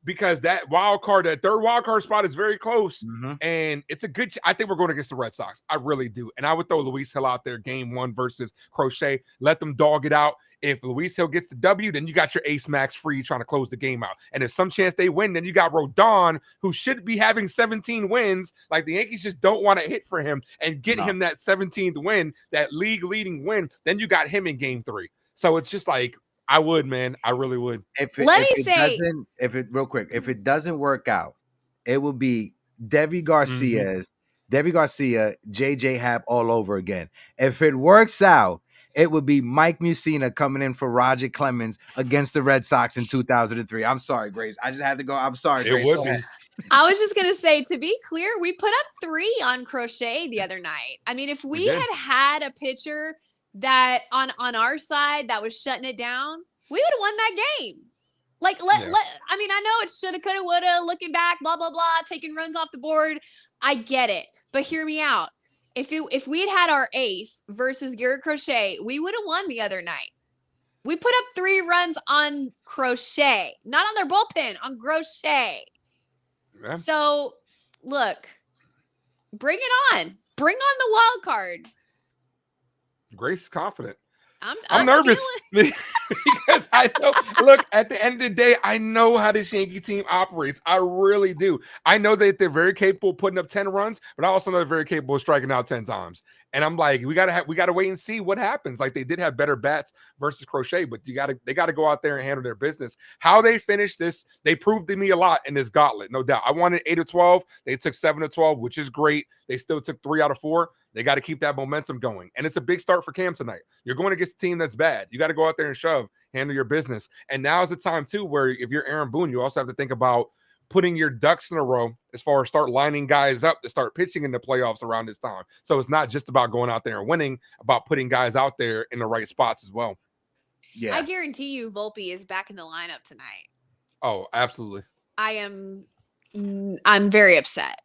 because that third wild card spot is very close, and it's a good. I think we're going against the Red Sox. I really do, and I would throw Luis Hill out there game 1 versus Crochet. Let them dog it out. If Luis Hill gets the W, then you got your ace Max Fried trying to close the game out. And if some chance they win, then you got Rodon, who should be having 17 wins. Like the Yankees just don't want to hit for him and get him that 17th win, that league leading win. Then you got him in game 3. So it's just like, I would, man. I really would. If it doesn't work out, it will be Debbie Garcia, JJ Happ all over again. If it works out, it would be Mike Mussina coming in for Roger Clemens against the Red Sox in 2003. I'm sorry, Grace. I just had to go. I'm sorry, Grace. It would be. I was just gonna say, to be clear, we put up 3 on Crochet the other night. I mean, if we had a pitcher that on our side that was shutting it down, we would have won that game. Like, I mean, I know it shoulda, coulda, woulda, looking back, blah, blah, blah, taking runs off the board. I get it. But hear me out. If we had our ace versus Garrett Crochet, we would have won the other night. We put up 3 runs on Crochet, not on their bullpen, on Crochet. Yeah. So, look, bring it on. Bring on the wild card. Grace is confident. I'm nervous because I know, look, at the end of the day, I know how this Yankee team operates. I really do. I know that they're very capable of putting up 10 runs, but I also know they're very capable of striking out 10 times. And I'm like, we gotta wait and see what happens. Like, they did have better bats versus Crochet, but they gotta go out there and handle their business. How they finish this, they proved to me a lot in this gauntlet, no doubt. I wanted 8 of 12. They took 7 of 12, which is great. They still took 3 out of 4. They got to keep that momentum going. And it's a big start for Cam tonight. You're going against a team that's bad. You got to go out there and shove, handle your business. And now is the time, too, where if you're Aaron Boone, you also have to think about putting your ducks in a row as far as start lining guys up to start pitching in the playoffs around this time. So it's not just about going out there and winning, about putting guys out there in the right spots as well. Yeah. I guarantee you Volpe is back in the lineup tonight. Oh, absolutely. I'm very upset.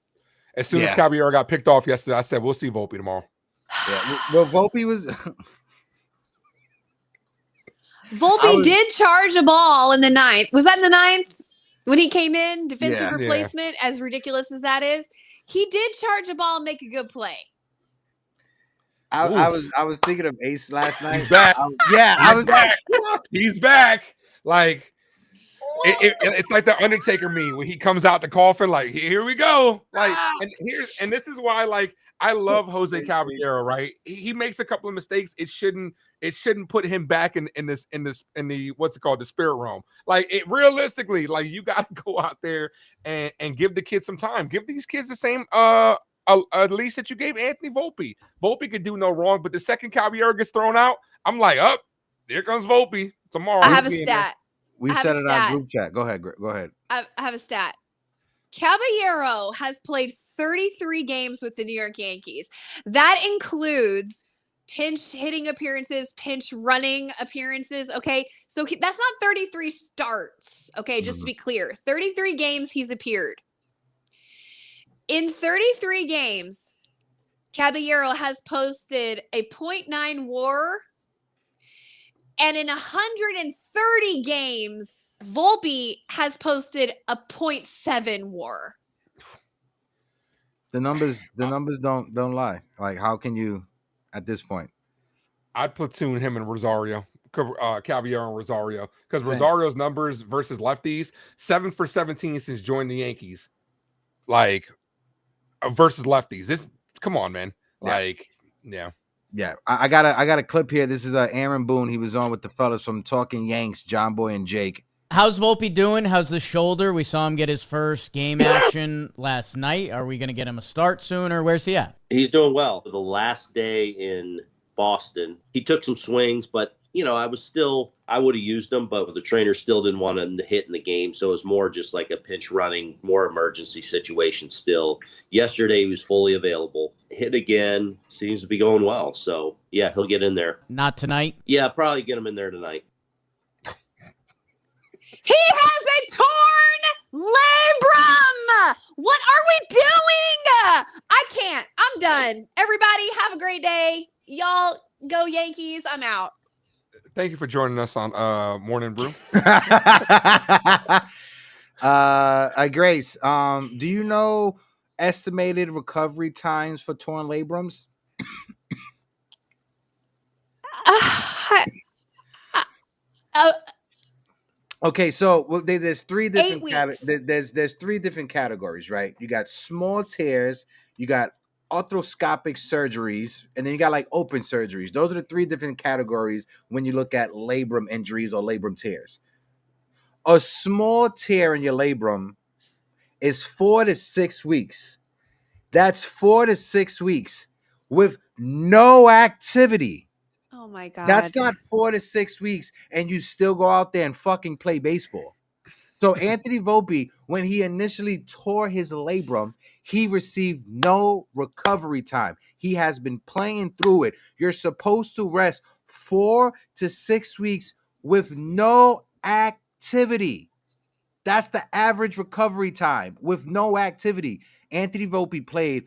As soon as Caballero got picked off yesterday, I said, we'll see Volpe tomorrow. Yeah. Well, Volpe was... Volpe did charge a ball in the 9th. Was that in the 9th? When he came in, defensive replacement, as ridiculous as that is? He did charge a ball and make a good play. I was thinking of Ace last night. He's back. I was back. He's back. Like... It's like the Undertaker meme when he comes out the coffin, like, here we go. Like, and this is why, like, I love Jose Caballero, right? He makes a couple of mistakes. It shouldn't put him back in the what's it called, the spirit realm. Like, realistically, like, you got to go out there and give the kids some time. Give these kids the same at least that you gave Anthony Volpe. Volpe could do no wrong, but the second Caballero gets thrown out, I'm like, here comes Volpe tomorrow. I have a stat. We said it on group chat. Go ahead. I have a stat. Caballero has played 33 games with the New York Yankees. That includes pinch hitting appearances, pinch running appearances. Okay. So that's not 33 starts. Okay. Just to be clear, 33 games he's appeared. In 33 games, Caballero has posted a .9 WAR And in 130 games, Volpe has posted a .7 WAR. The numbers don't lie. Like, how can you at this point? I'd platoon him and Rosario, Caballero and Rosario, because Same. Rosario's numbers versus lefties 7 for 17 since joining the Yankees, like versus lefties. Come on, man. Like, yeah. I got a clip here. This is Aaron Boone. He was on with the fellas from Talking Yanks, John Boy and Jake. How's Volpe doing? How's the shoulder? We saw him get his first game action last night. Are we going to get him a start soon, or where's he at? He's doing well. The last day in Boston, he took some swings, but I would have used him, but the trainer still didn't want him to hit in the game. So it was more just like a pinch running, more emergency situation still. Yesterday, he was fully available. Hit again, seems to be going well. So, yeah, he'll get in there. Not tonight? Yeah, probably get him in there tonight. He has a torn labrum. What are we doing? I can't. I'm done. Everybody, have a great day. Y'all go Yankees. I'm out. Thank you for joining us on Morning Brew. Grace, do you know estimated recovery times for torn labrums? Okay, so there's three different there's three different categories, right? You got small tears, you got arthroscopic surgeries, and then you got like open surgeries. Those are the three different categories when you look at labrum injuries or labrum tears. A small tear in your labrum is 4 to 6 weeks. That's 4 to 6 weeks with no activity. Oh my God. That's not 4 to 6 weeks and you still go out there and fucking play baseball. So Anthony Volpe, when he initially tore his labrum, he received no recovery time. He has been playing through it. You're supposed to rest 4 to 6 weeks with no activity. That's the average recovery time with no activity. Anthony Volpe played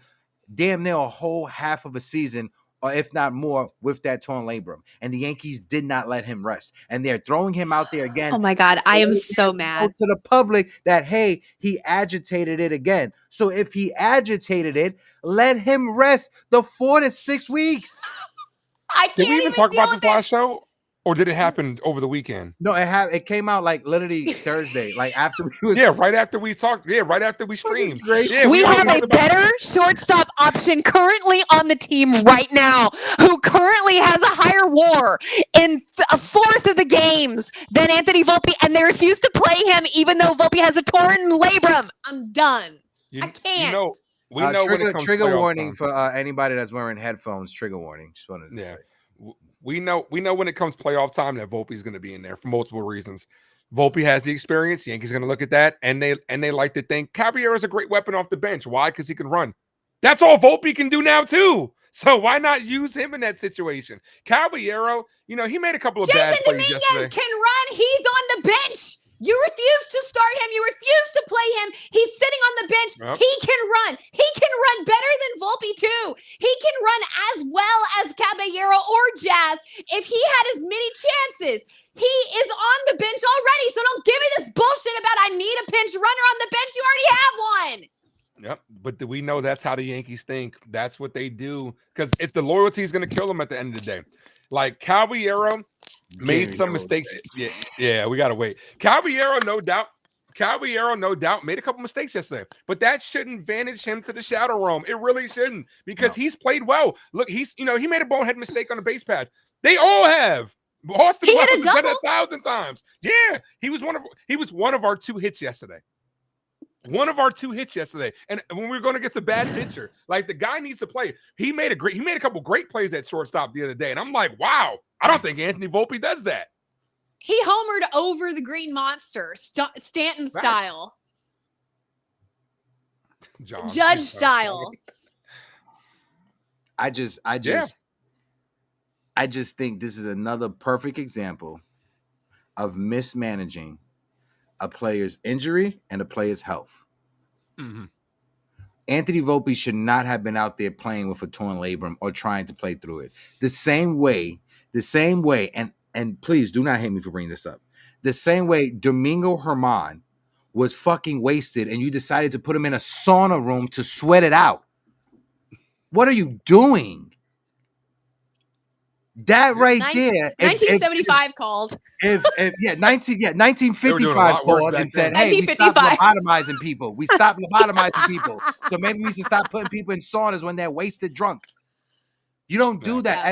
damn near a whole half of a season, or if not more, with that torn labrum. And the Yankees did not let him rest. And they're throwing him out there again. Oh my God, I am so mad. To the public that, hey, he agitated it again. So if he agitated it, let him rest the 4 to 6 weeks. I can't Did we even talk about this with last show? Or did it happen over the weekend? No, it came out like literally Thursday, like after we was right after we talked. Yeah, right after we streamed. Yeah, we have a better shortstop option currently on the team right now, who currently has a higher WAR in a fourth of the games than Anthony Volpe, and they refuse to play him even though Volpe has a torn labrum. I'm done. I can't. We know trigger warning for anybody that's wearing headphones. Trigger warning. Just wanted to say. We know when it comes playoff time that Volpe is going to be in there for multiple reasons. Volpe has the experience. Yankees going to look at that, and they like to think Caballero is a great weapon off the bench. Why? Because he can run. That's all Volpe can do now too. So why not use him in that situation? Caballero, he made a couple of bad plays yesterday. Jason Dominguez can run. He's on the bench. You refuse to start him. You refuse to play him. He's sitting on the bench. Yep. He can run. He can run better than Volpe too. He can run as well as Caballero or Jazz if he had as many chances. He is on the bench already, so don't give me this bullshit about I need a pinch runner on the bench. You already have one. Yep, but do we know that's how the Yankees think? That's what they do, because it's the loyalty is going to kill them at the end of the day. Like Caballero made some mistakes. Yeah, we gotta wait. Caballero, no doubt, made a couple mistakes yesterday, but that shouldn't vanish him to the shadow realm. It really shouldn't, because he's played well. Look, he made a bonehead mistake on the base path. They all have. Austin he had a double 1,000 times. Yeah, he was one of our 2 hits yesterday. One of our 2 hits yesterday, and when we're going to get a bad pitcher, like the guy needs to play. He made a couple great plays at shortstop the other day, and I'm like, wow, I don't think Anthony Volpe does that. He homered over the Green Monster, Stanton style, Judge style. I just think this is another perfect example of mismanaging a player's injury and a player's health. Mm-hmm. Anthony Volpe should not have been out there playing with a torn labrum or trying to play through it. The same way, and and please do not hate me for bringing this up. The same way Domingo Germán was fucking wasted, and you decided to put him in a sauna room to sweat it out. What are you doing? That right there. 1975 called. If 1955 called and said, "Hey, we stopped 1955. lobotomizing people. We stopped lobotomizing people. So maybe we should stop putting people in saunas when they're wasted drunk." You don't do that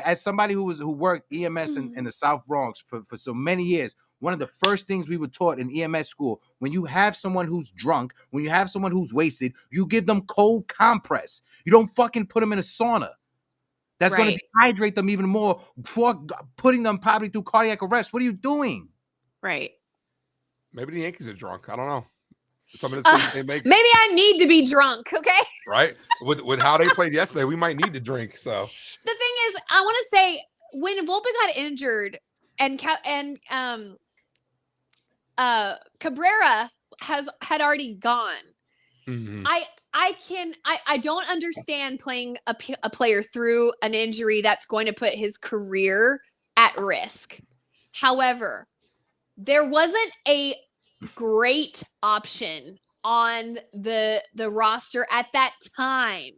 as somebody who worked EMS in the South Bronx for so many years. One of the first things we were taught in EMS school: when you have someone who's drunk, when you have someone who's wasted, you give them cold compress. You don't fucking put them in a sauna. That's going to dehydrate them even more before putting them probably through cardiac arrest. What are you doing? Right. Maybe the Yankees are drunk. I don't know. Some of the things they make. Maybe I need to be drunk, okay? Right? With how they played yesterday, we might need to drink. So the thing is, I want to say when Volpe got injured and Cabrera had already gone. mm-hmm. I don't understand playing a player through an injury that's going to put his career at risk. However, there wasn't a great option on the roster at that time.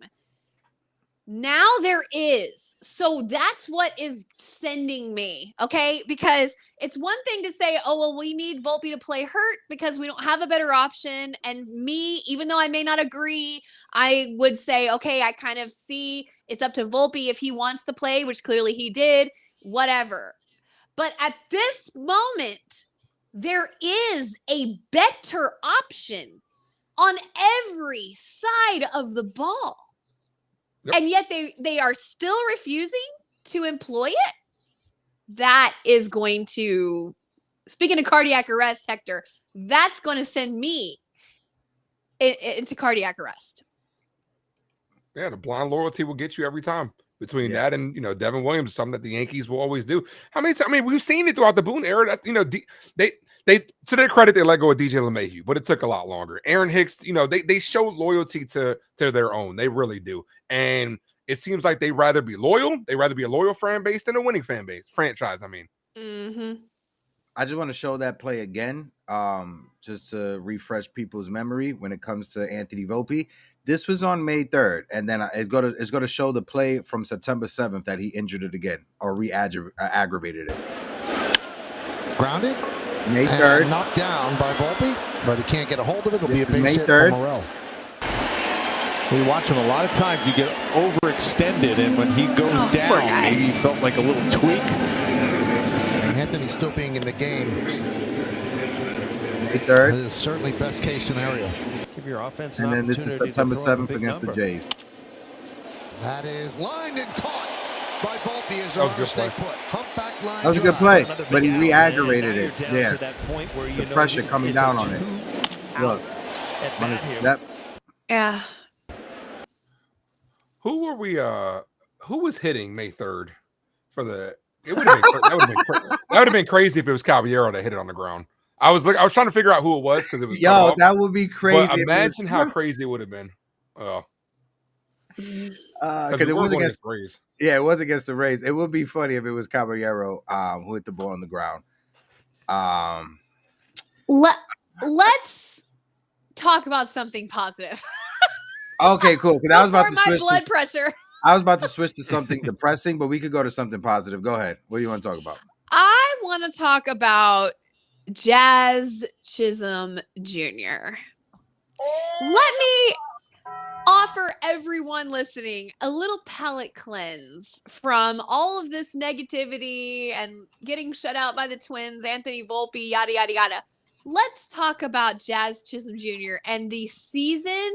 Now there is. So that's what is sending me, okay? Because it's one thing to say, oh, well, we need Volpe to play hurt because we don't have a better option. And me, even though I may not agree, I would say, okay, I kind of see it's up to Volpe if he wants to play, which clearly he did, whatever. But at this moment, there is a better option on every side of the ball. Yep. And yet they are still refusing to employ it. That is going to, speaking of cardiac arrest, Hector, that's going to send me into cardiac arrest. Yeah, the blind loyalty will get you every time. Between that and Devin Williams, something that the Yankees will always do. How many times? I mean, we've seen it throughout the Boone era. That they to their credit, they let go of DJ LeMahieu, but it took a lot longer. Aaron Hicks, they show loyalty to their own. They really do, and it seems like they rather be loyal. They rather be a loyal fan base than a winning franchise. I mean, I just want to show that play again, just to refresh people's memory when it comes to Anthony Volpe. This was on May 3rd, and then it's going to show the play from September 7th that he injured it again or aggravated it. Grounded. May 3rd. And knocked down by Volpe, but he can't get a hold of it. It'll be a base May hit 3rd. for Morel. We watch him a lot of times. You get overextended, and when he goes down, maybe he felt like a little tweak. Anthony still being in the game. May 3rd. That is certainly best case scenario. Give your offense and then this is September 7th against the Jays. That is lined and caught by Volpe as a stay put. Humpback line. That was a good play, but he re-aggravated it. Yeah, the pressure coming down on it. Look, yeah. Who were we? Who was hitting May 3rd for the? It would have been that would have been crazy if it was Caballero that hit it on the ground. I was trying to figure out who it was because it was. That would be crazy. But imagine how crazy it would have been. Oh, because it was against the Rays. Yeah, it was against the Rays. It would be funny if it was Caballero who hit the ball on the ground. Let's talk about something positive. Okay, cool. Because I was about to switch. Blood pressure. I was about to switch to something depressing, but we could go to something positive. Go ahead. What do you want to talk about? I want to talk about Jazz Chisholm Jr. Let me offer everyone listening a little palate cleanse from all of this negativity and getting shut out by the Twins, Anthony Volpe, yada, yada, yada. Let's talk about Jazz Chisholm Jr. and the season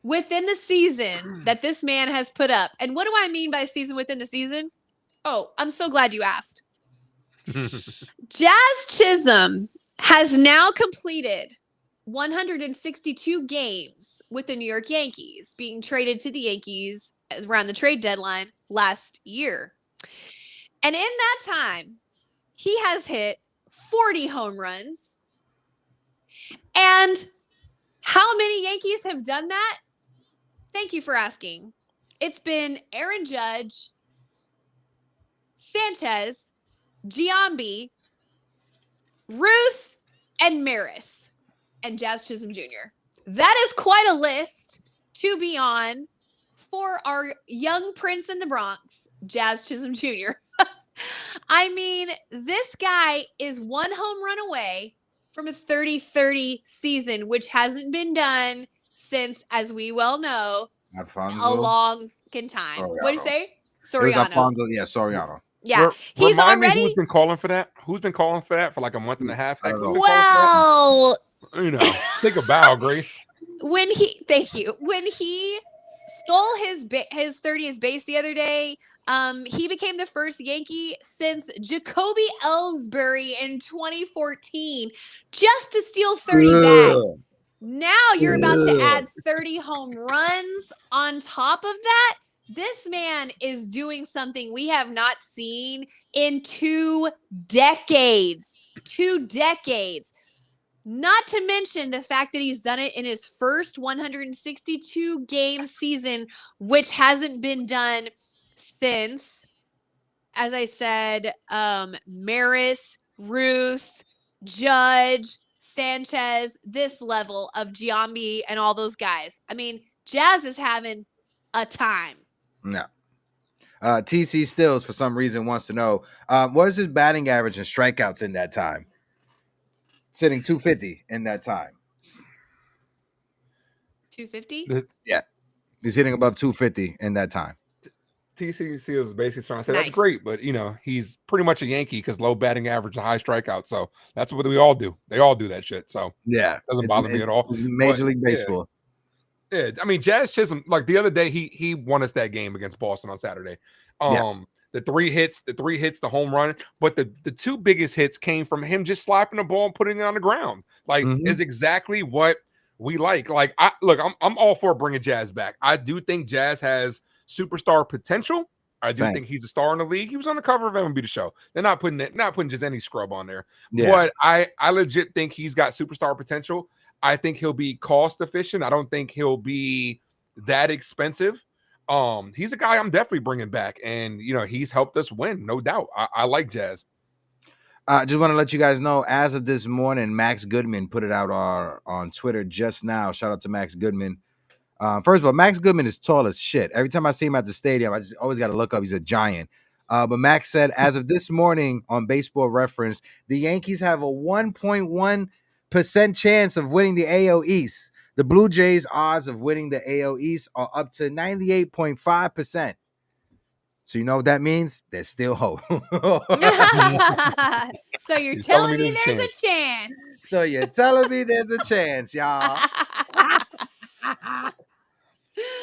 within the season that this man has put up. And what do I mean by season within the season? Oh, I'm so glad you asked. Jazz Chisholm has now completed 162 games with the New York Yankees, being traded to the Yankees around the trade deadline last year. And in that time, he has hit 40 home runs. And how many Yankees have done that? Thank you for asking. It's been Aaron Judge, Sanchez, Giambi, Ruth, and Maris, and Jazz Chisholm Jr. That is quite a list to be on for our young prince in the Bronx, Jazz Chisholm Jr. I mean, this guy is one home run away from a 30-30 season, which hasn't been done since, as we well know, a long fucking time. What did you say? It was Soriano. Alfonso, yeah, Soriano. Yeah, he's Remind me already. who's been calling for that? Who's been calling for that for like a month and a half? Heck, Well, take a bow, Grace. Thank you. When he stole his 30th base the other day, he became the first Yankee since Jacoby Ellsbury in 2014 just to steal 30 bags. Now you're about to add 30 home runs on top of that. This man is doing something we have not seen in 2 decades. 2 decades. Not to mention the fact that he's done it in his first 162 game season, which hasn't been done since, as I said, Maris, Ruth, Judge, Sanchez, this level of Giambi and all those guys. I mean, Jazz is having a time. No. TC Stills, for some reason, wants to know, what is his batting average and strikeouts in that time? Sitting 250 in that time. 250? Yeah. He's hitting above 250 in that time. TCC was basically trying to say that's great, but he's pretty much a Yankee because low batting average and high strikeout. So that's what we all do. They all do that shit. So yeah, doesn't bother me at all. It's Major League Baseball. Yeah, I mean Jazz Chisholm. Like the other day, he won us that game against Boston on Saturday. The 3 hits, the home run, but the 2 biggest hits came from him just slapping the ball and putting it on the ground. Like is exactly what we like. Like I'm all for bringing Jazz back. I do think Jazz has superstar potential. I do think he's a star in the league. He was on the cover of MLB The Show. They're not putting just any scrub on there. Yeah. But I legit think he's got superstar potential. I think he'll be cost efficient. I don't think he'll be that expensive. He's a guy I'm definitely bringing back, and he's helped us win, no doubt. I like Jazz. Just want to let you guys know, as of this morning, Max Goodman put it out on Twitter just now. Shout out to Max Goodman. First of all, Max Goodman is tall as shit. Every time I see him at the stadium, I just always got to look up. He's a giant. But Max said, as of this morning on Baseball Reference, the Yankees have a 1.1% chance of winning the AL East. The Blue Jays' odds of winning the AL East are up to 98.5%. So you know what that means? There's still hope. So you're telling me there's a chance. So you're telling me there's a chance, y'all.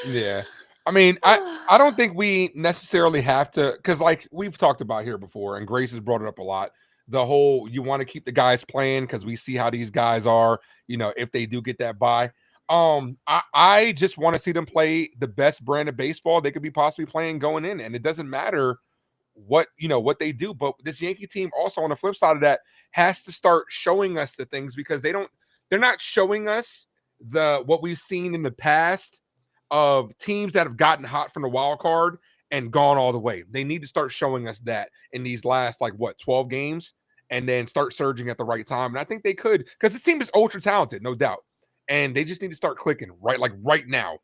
Yeah. I mean, I don't think we necessarily have to, because like we've talked about here before, and Grace has brought it up a lot. The whole, you want to keep the guys playing because we see how these guys are, if they do get that bye. I just want to see them play the best brand of baseball they could be possibly playing going in. And it doesn't matter what they do. But this Yankee team also, on the flip side of that, has to start showing us the things, because they're not showing us what we've seen in the past of teams that have gotten hot from the wild card and gone all the way. They need to start showing us that in these last 12 games, and then start surging at the right time. And I think they could, because this team is ultra talented, no doubt. And they just need to start clicking right now.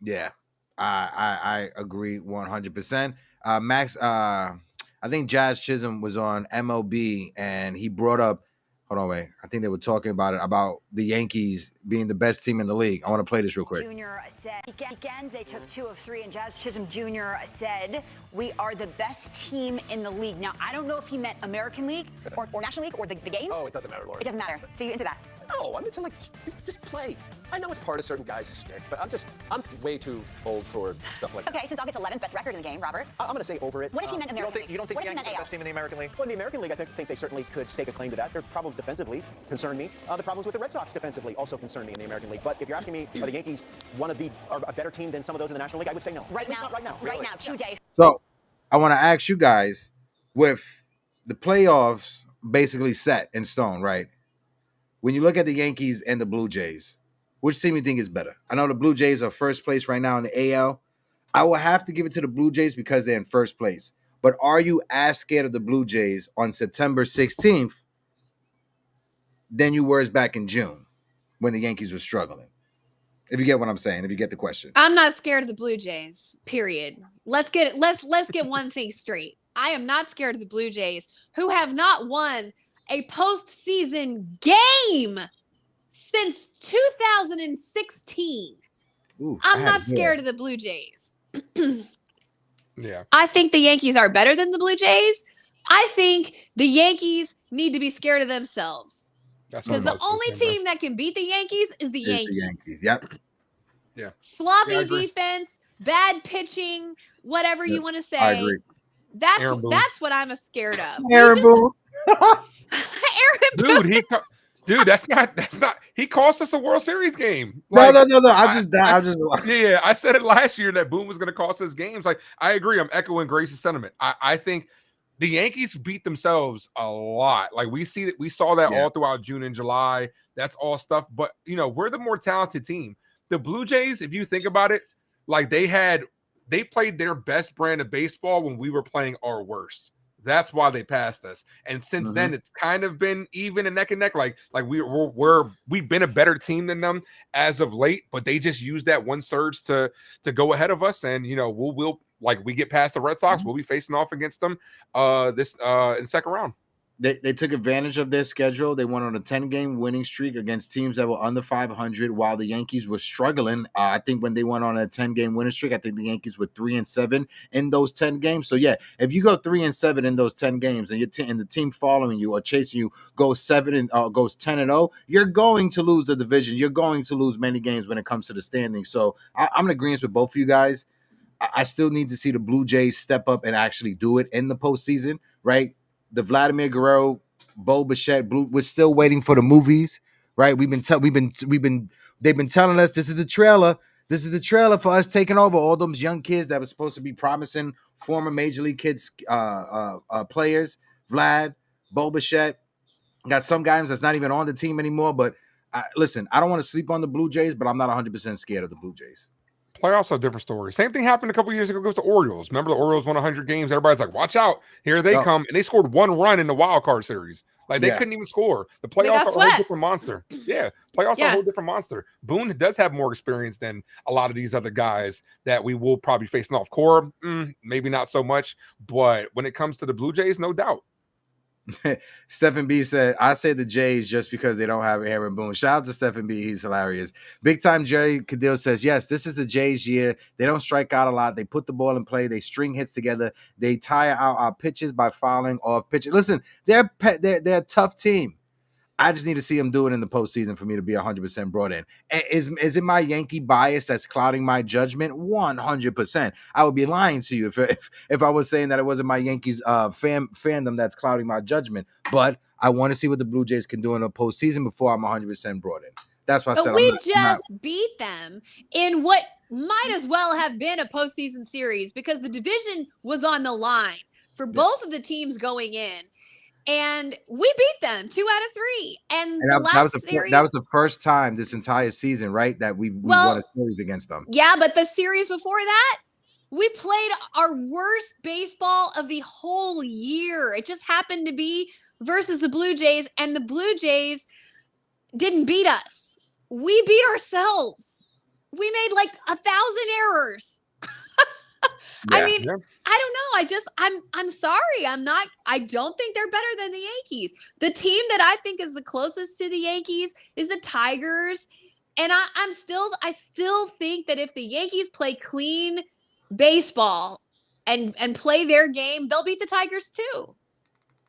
Yeah, I agree 100%. Max, I think Jazz Chisholm was on MLB, and he brought up, hold on, wait. I think they were talking about the Yankees being the best team in the league. I want to play this real quick. Junior said, again, they took 2 of 3, and Jazz Chisholm Jr. said, we are the best team in the league. Now, I don't know if he meant American League or National League or the game. Oh, it doesn't matter, Lord. It doesn't matter. So you into that? No, I'm into just play. I know it's part of certain guys' shtick, but I'm way too old for stuff like that. Okay, since August 11th, best record in the game, Robert. I'm going to say over it. What if he meant American League? You don't think the Yankees are the best team in the American League? Well, in the American League, I think they certainly could stake a claim to that. Their problems defensively concern me. The problems with the Red Sox defensively also concern me in the American League. But if you're asking me, are the Yankees are a better team than some of those in the National League, I would say no. Right now. Not right now. Right now, today. So I want to ask you guys, with the playoffs basically set in stone, right? When you look at the Yankees and the Blue Jays, which team you think is better? I know the Blue Jays are first place right now in the AL. I will have to give it to the Blue Jays because they're in first place. But are you as scared of the Blue Jays on September 16th than you were back in June when the Yankees were struggling? If you get what I'm saying, if you get the question. I'm not scared of the Blue Jays, period. Let's get one thing straight. I am not scared of the Blue Jays, who have not won a postseason game since 2016. Ooh, I'm not scared of the Blue Jays. Yeah. I think the Yankees are better than the Blue Jays. I think the Yankees need to be scared of themselves. Because the only team that can beat the Yankees is the Yankees. Yep. Yeah. Sloppy defense, bad pitching, whatever you want to say. I agree. That's what I'm scared of. Aaron Boone. Dude, that's not. He cost us a World Series game. No. I said it last year that Boone was going to cost us games. Like, I agree. I'm echoing Grace's sentiment. I think the Yankees beat themselves a lot. Like, we saw that all throughout June and July. That's all stuff. But we're the more talented team. The Blue Jays, if you think about it, like they played their best brand of baseball when we were playing our worst. That's why they passed us. And since then, it's kind of been even and neck and neck. Like we've been a better team than them as of late, but they just used that one surge to go ahead of us. And we'll like we get past the Red Sox, we'll be facing off against them in the second round. They took advantage of their schedule. They went on a 10-game winning streak against teams that were under 500 while the Yankees were struggling. I think when they went on a 10-game winning streak, I think the Yankees were 3-7 in those 10 games. So, yeah, if you go 3-7 in those 10 games and and the team following you or chasing you goes 10-0, you're going to lose the division. You're going to lose many games when it comes to the standings. So I'm in agreement with both of you guys. I still need to see the Blue Jays step up and actually do it in the postseason, right? The Vladimir Guerrero, Bo Bichette, we're still waiting for the movies, right? They've been telling us this is the trailer. This is the trailer for us taking over all those young kids that were supposed to be promising former major league kids, players. Vlad, Bo Bichette, got some guys that's not even on the team anymore. But listen, I don't want to sleep on the Blue Jays, but I'm not 100% scared of the Blue Jays. Playoffs are a different story. Same thing happened a couple years ago with the Orioles. Remember the Orioles won 100 games? Everybody's like, watch out. Here they come. And they scored one run in the wild card series. Like, they couldn't even score. The playoffs are a whole different monster. Yeah, playoffs are a whole different monster. Boone does have more experience than a lot of these other guys that we will probably facing off. Cora, maybe not so much. But when it comes to the Blue Jays, no doubt. Stephen B said, I say the Jays just because they don't have Aaron Boone. Shout out to Stephen B. He's hilarious. Big time Jerry Cadillo says, yes, this is the Jays year. They don't strike out a lot. They put the ball in play. They string hits together. They tire out our pitches by fouling off pitches. Listen, they're a tough team. I just need to see them do it in the postseason for me to be 100% brought in. Is it my Yankee bias that's clouding my judgment? 100%. I would be lying to you if I was saying that it wasn't my Yankees fandom that's clouding my judgment. But I want to see what the Blue Jays can do in the postseason before I'm 100% brought in. That's why I said we beat them in what might as well have been a postseason series because the division was on the line for both of the teams going in. And we beat them 2 out of 3. And that was the first time this entire season, right? That we won a series against them. Yeah, but the series before that, we played our worst baseball of the whole year. It just happened to be versus the Blue Jays, and the Blue Jays didn't beat us. We beat ourselves. We made like 1,000 errors. I mean, I don't know. I'm sorry. I don't think they're better than the Yankees. The team that I think is the closest to the Yankees is the Tigers. And I still think that if the Yankees play clean baseball and play their game, they'll beat the Tigers too.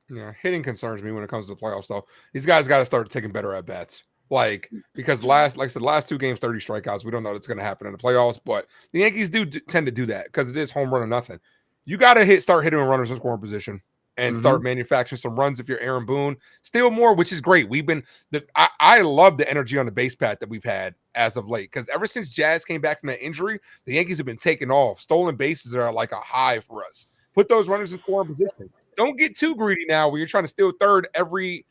Yeah, hitting concerns me when it comes to the playoffs, though. These guys got to start taking better at bats. Because like I said, last 2 games, 30 strikeouts. We don't know what's going to happen in the playoffs, but the Yankees do tend to do that because it is home run or nothing. You got to start hitting runners in scoring position and start manufacturing some runs if you're Aaron Boone. Steal more, which is great. I love the energy on the base pad that we've had as of late because ever since Jazz came back from that injury, the Yankees have been taking off. Stolen bases are like a high for us. Put those runners in scoring position. Don't get too greedy now where you're trying to steal third every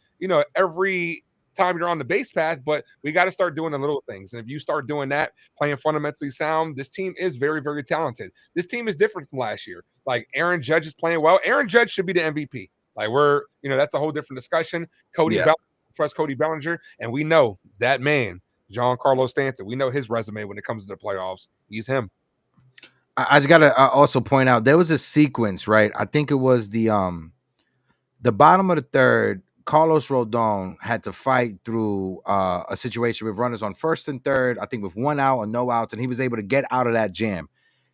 time you're on the base path, but we got to start doing the little things. And if you start doing that, playing fundamentally sound, this team is very, very talented. This team is different from last year. Like Aaron Judge is playing well. Aaron Judge should be the MVP. Like that's a whole different discussion. Trust Cody Bellinger, and we know that man, Giancarlo Stanton. We know his resume when it comes to the playoffs. He's him. I just gotta also point out there was a sequence, right? I think it was the bottom of the third. Carlos Rodon had to fight through a situation with runners on first and third, I think with 1 out or no outs, and he was able to get out of that jam.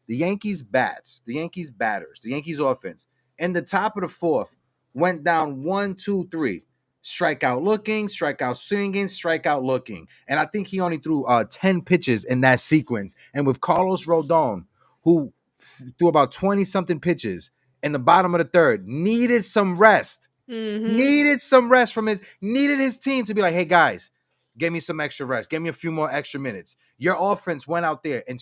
The Yankees bats, the Yankees batters, the Yankees offense, in the top of the fourth, went down 1, 2, 3. Strikeout looking, strikeout swinging, strikeout looking. And I think he only threw 10 pitches in that sequence. And with Carlos Rodon, who threw about 20-something pitches in the bottom of the third, needed some rest. Needed some rest needed his team to be like, hey, guys, give me some extra rest. Give me a few more extra minutes. Your offense went out there and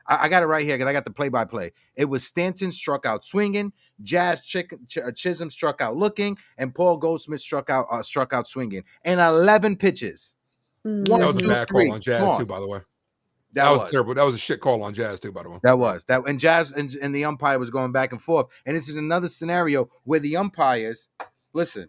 I got it right here because I got the play-by-play. It was Stanton struck out swinging, Jazz Chisholm struck out looking, and Paul Goldschmidt struck out swinging. And 11 pitches. That was a bad call on Jazz too, by the way. That was terrible. That was a shit call on Jazz too, by the way. And Jazz and the umpire was going back and forth. And it's in another scenario where the umpires, listen,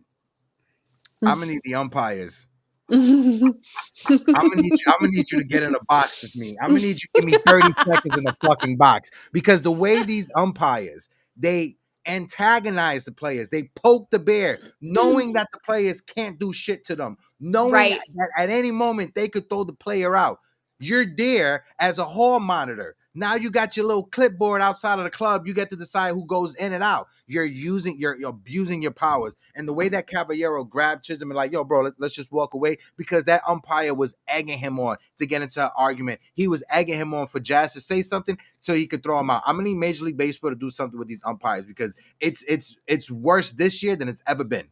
I'm gonna need the umpires. I'm gonna need you to get in a box with me. I'm gonna need you to give me 30 seconds in the fucking box, because the way these umpires, they antagonize the players, they poke the bear, knowing that the players can't do shit to them, knowing that at any moment they could throw the player out. You're there as a hall monitor. Now you got your little clipboard outside of the club. You get to decide who goes in and out. You're abusing your powers. And the way that Caballero grabbed Chisholm and like, yo, bro, let's just walk away, because that umpire was egging him on to get into an argument. He was egging him on for Jazz to say something so he could throw him out. I'm gonna need Major League Baseball to do something with these umpires, because it's worse this year than it's ever been.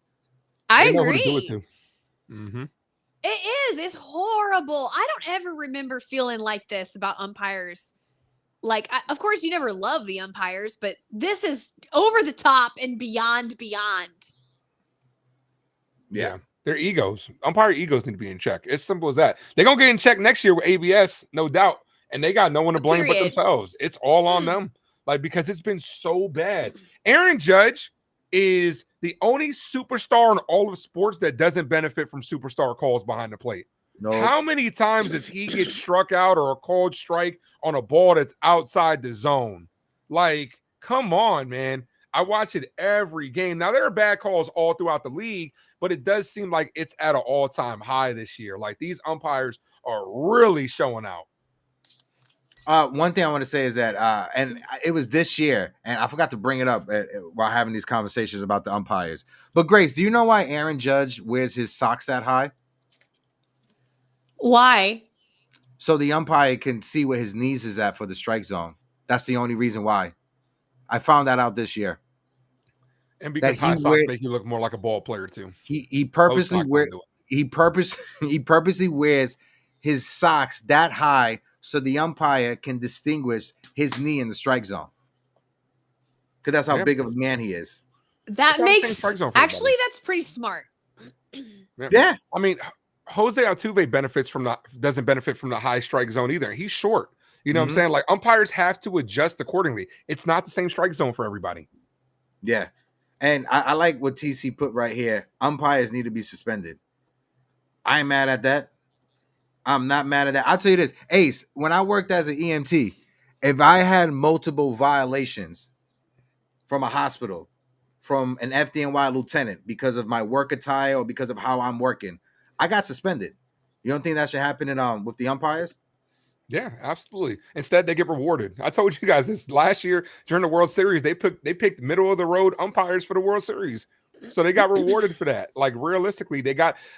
I agree. Do it too. Mm-hmm. It is. It's horrible. I don't ever remember feeling like this about umpires. Like, of course, you never love the umpires, but this is over the top and beyond. Yeah. Their egos. Umpire egos need to be in check. It's simple as that. They're going to get in check next year with ABS, no doubt. And they got no one to blame but themselves. It's all on them. Like, because it's been so bad. Aaron Judge is the only superstar in all of sports that doesn't benefit from superstar calls behind the plate. No. How many times does he get struck out or a called strike on a ball that's outside the zone? Like, come on, man. I watch it every game. Now, there are bad calls all throughout the league, but it does seem like it's at an all-time high this year. Like, these umpires are really showing out. One thing I want to say is that, and it was this year, and I forgot to bring it up while having these conversations about the umpires. But Grace, do you know why Aaron Judge wears his socks that high? Why? So the umpire can see where his knees is at for the strike zone. That's the only reason why. I found that out this year. And because high socks make you look more like a ball player too. He purposely wears his socks that high so the umpire can distinguish his knee in the strike zone. Because that's how big of a man he is. That makes actually that's pretty smart. Yeah. I mean, Jose Altuve doesn't benefit from the high strike zone either. He's short. You know what I'm saying? Like, umpires have to adjust accordingly. It's not the same strike zone for everybody. Yeah. And I like what TC put right here. Umpires need to be suspended. I ain't mad at that. I'm not mad at that. I'll tell you this, Ace, when I worked as an EMT, if I had multiple violations from a hospital, from an FDNY lieutenant because of my work attire or because of how I'm working, I got suspended. You don't think that should happen with the umpires? Yeah, absolutely. Instead, they get rewarded. I told you guys this last year during the World Series. They picked middle of the road umpires for the World Series, so they got rewarded for that. Like, realistically,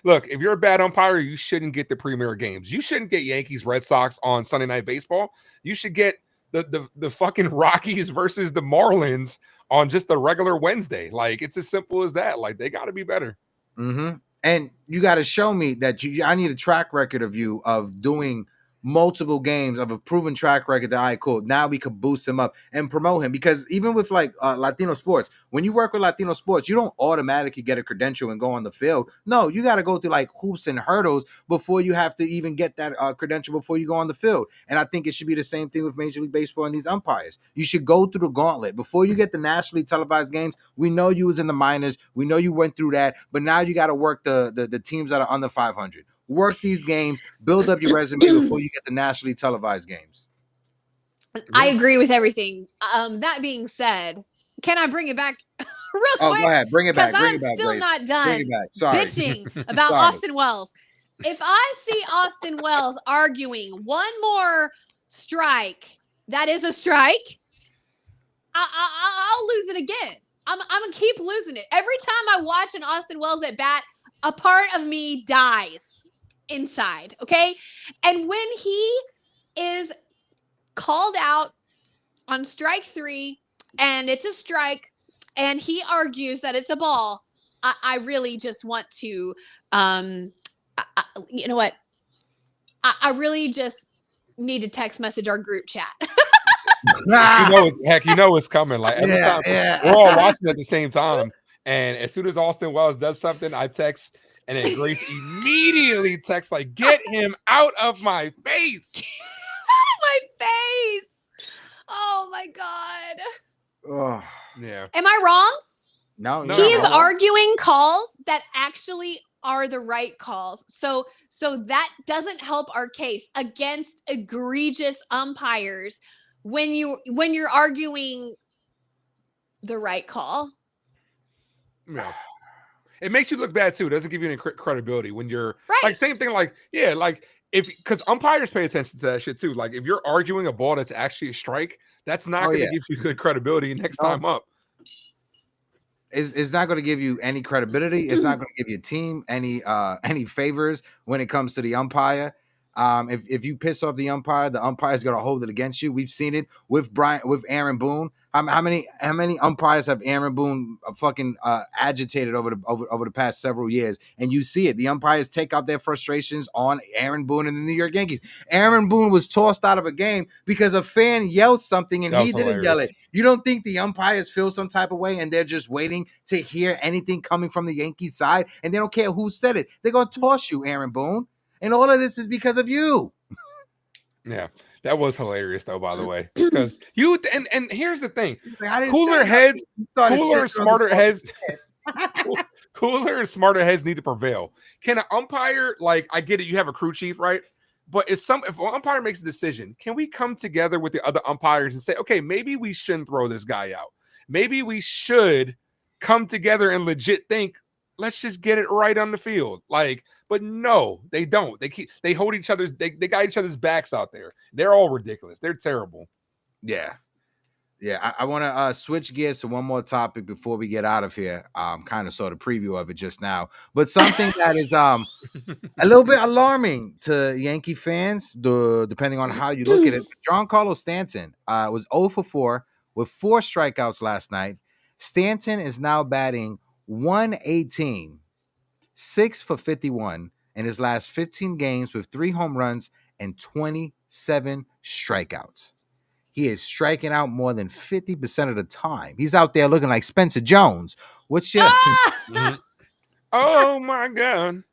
look. If you're a bad umpire, you shouldn't get the premier games. You shouldn't get Yankees Red Sox on Sunday Night Baseball. You should get the fucking Rockies versus the Marlins on just a regular Wednesday. Like, it's as simple as that. Like, they got to be better. Mm-hmm. And you got to show me that I need a track record of you of doing multiple games of a proven track record that, all right, cool, now we could boost him up and promote him. Because even with like Latino sports, when you work with Latino sports, you don't automatically get a credential and go on the field. No, you got to go through like hoops and hurdles before you have to even get that credential before you go on the field. And I think it should be the same thing with Major League Baseball and these umpires. You should go through the gauntlet before you get the nationally televised games. We know you was in the minors. We know you went through that, but now you got to work the teams that are under 500. Work these games, build up your resume before you get the nationally televised games. I agree with everything. That being said, can I bring it back real quick? Go ahead. Bring it back. Because I'm still not done bitching about Austin Wells. If I see Austin Wells arguing one more strike, that is a strike, I'll lose it again. I'm going to keep losing it. Every time I watch an Austin Wells at bat, a part of me dies inside, okay? And when he is called out on strike 3 and it's a strike and he argues that it's a ball, I really just want to, you know what? I really just need to text message our group chat. You know it's coming. Like every time we're all watching at the same time. And as soon as Austin Wells does something, I text, and then Grace immediately texts like, "Get him out of my face!" Out of my face! Oh my god! Oh yeah. Am I wrong? No, he is arguing calls that actually are the right calls. So that doesn't help our case against egregious umpires when you're arguing the right call. Yeah. It makes you look bad too. It doesn't give you any credibility when you're right. Like same thing. Like, yeah, like because umpires pay attention to that shit too. Like if you're arguing a ball that's actually a strike, that's not going to give you good credibility next time up. It's not going to give you any credibility. It's not going to give your team any favors when it comes to the umpire. If you piss off the umpire is going to hold it against you. We've seen it with Aaron Boone. How many umpires have Aaron Boone fucking agitated over the past several years? And you see it. The umpires take out their frustrations on Aaron Boone and the New York Yankees. Aaron Boone was tossed out of a game because a fan yelled something and he didn't yell it. You don't think the umpires feel some type of way and they're just waiting to hear anything coming from the Yankees side, and they don't care who said it? They're going to toss you, Aaron Boone. And all of this is because of you. Yeah, that was hilarious, though, by the way. Because you and here's the thing: like, cooler and smarter heads need to prevail. Can an umpire, like, I get it, you have a crew chief, right? But if an umpire makes a decision, can we come together with the other umpires and say, okay, maybe we shouldn't throw this guy out. Maybe we should come together and legit think, let's just get it right on the field. Like, but no, they don't. They hold each other's, they got each other's backs out there. They're all ridiculous. They're terrible. Yeah. Yeah. I want to switch gears to one more topic before we get out of here. Kind of saw the preview of it just now, but something that is a little bit alarming to Yankee fans, depending on how you look at it. Giancarlo Stanton was 0 for 4 with 4 strikeouts last night. Stanton is now batting 118, 6 for 51 in his last 15 games with 3 home runs and 27 strikeouts. He is striking out more than 50% of the time. He's out there looking like Spencer Jones. What's your Oh my god.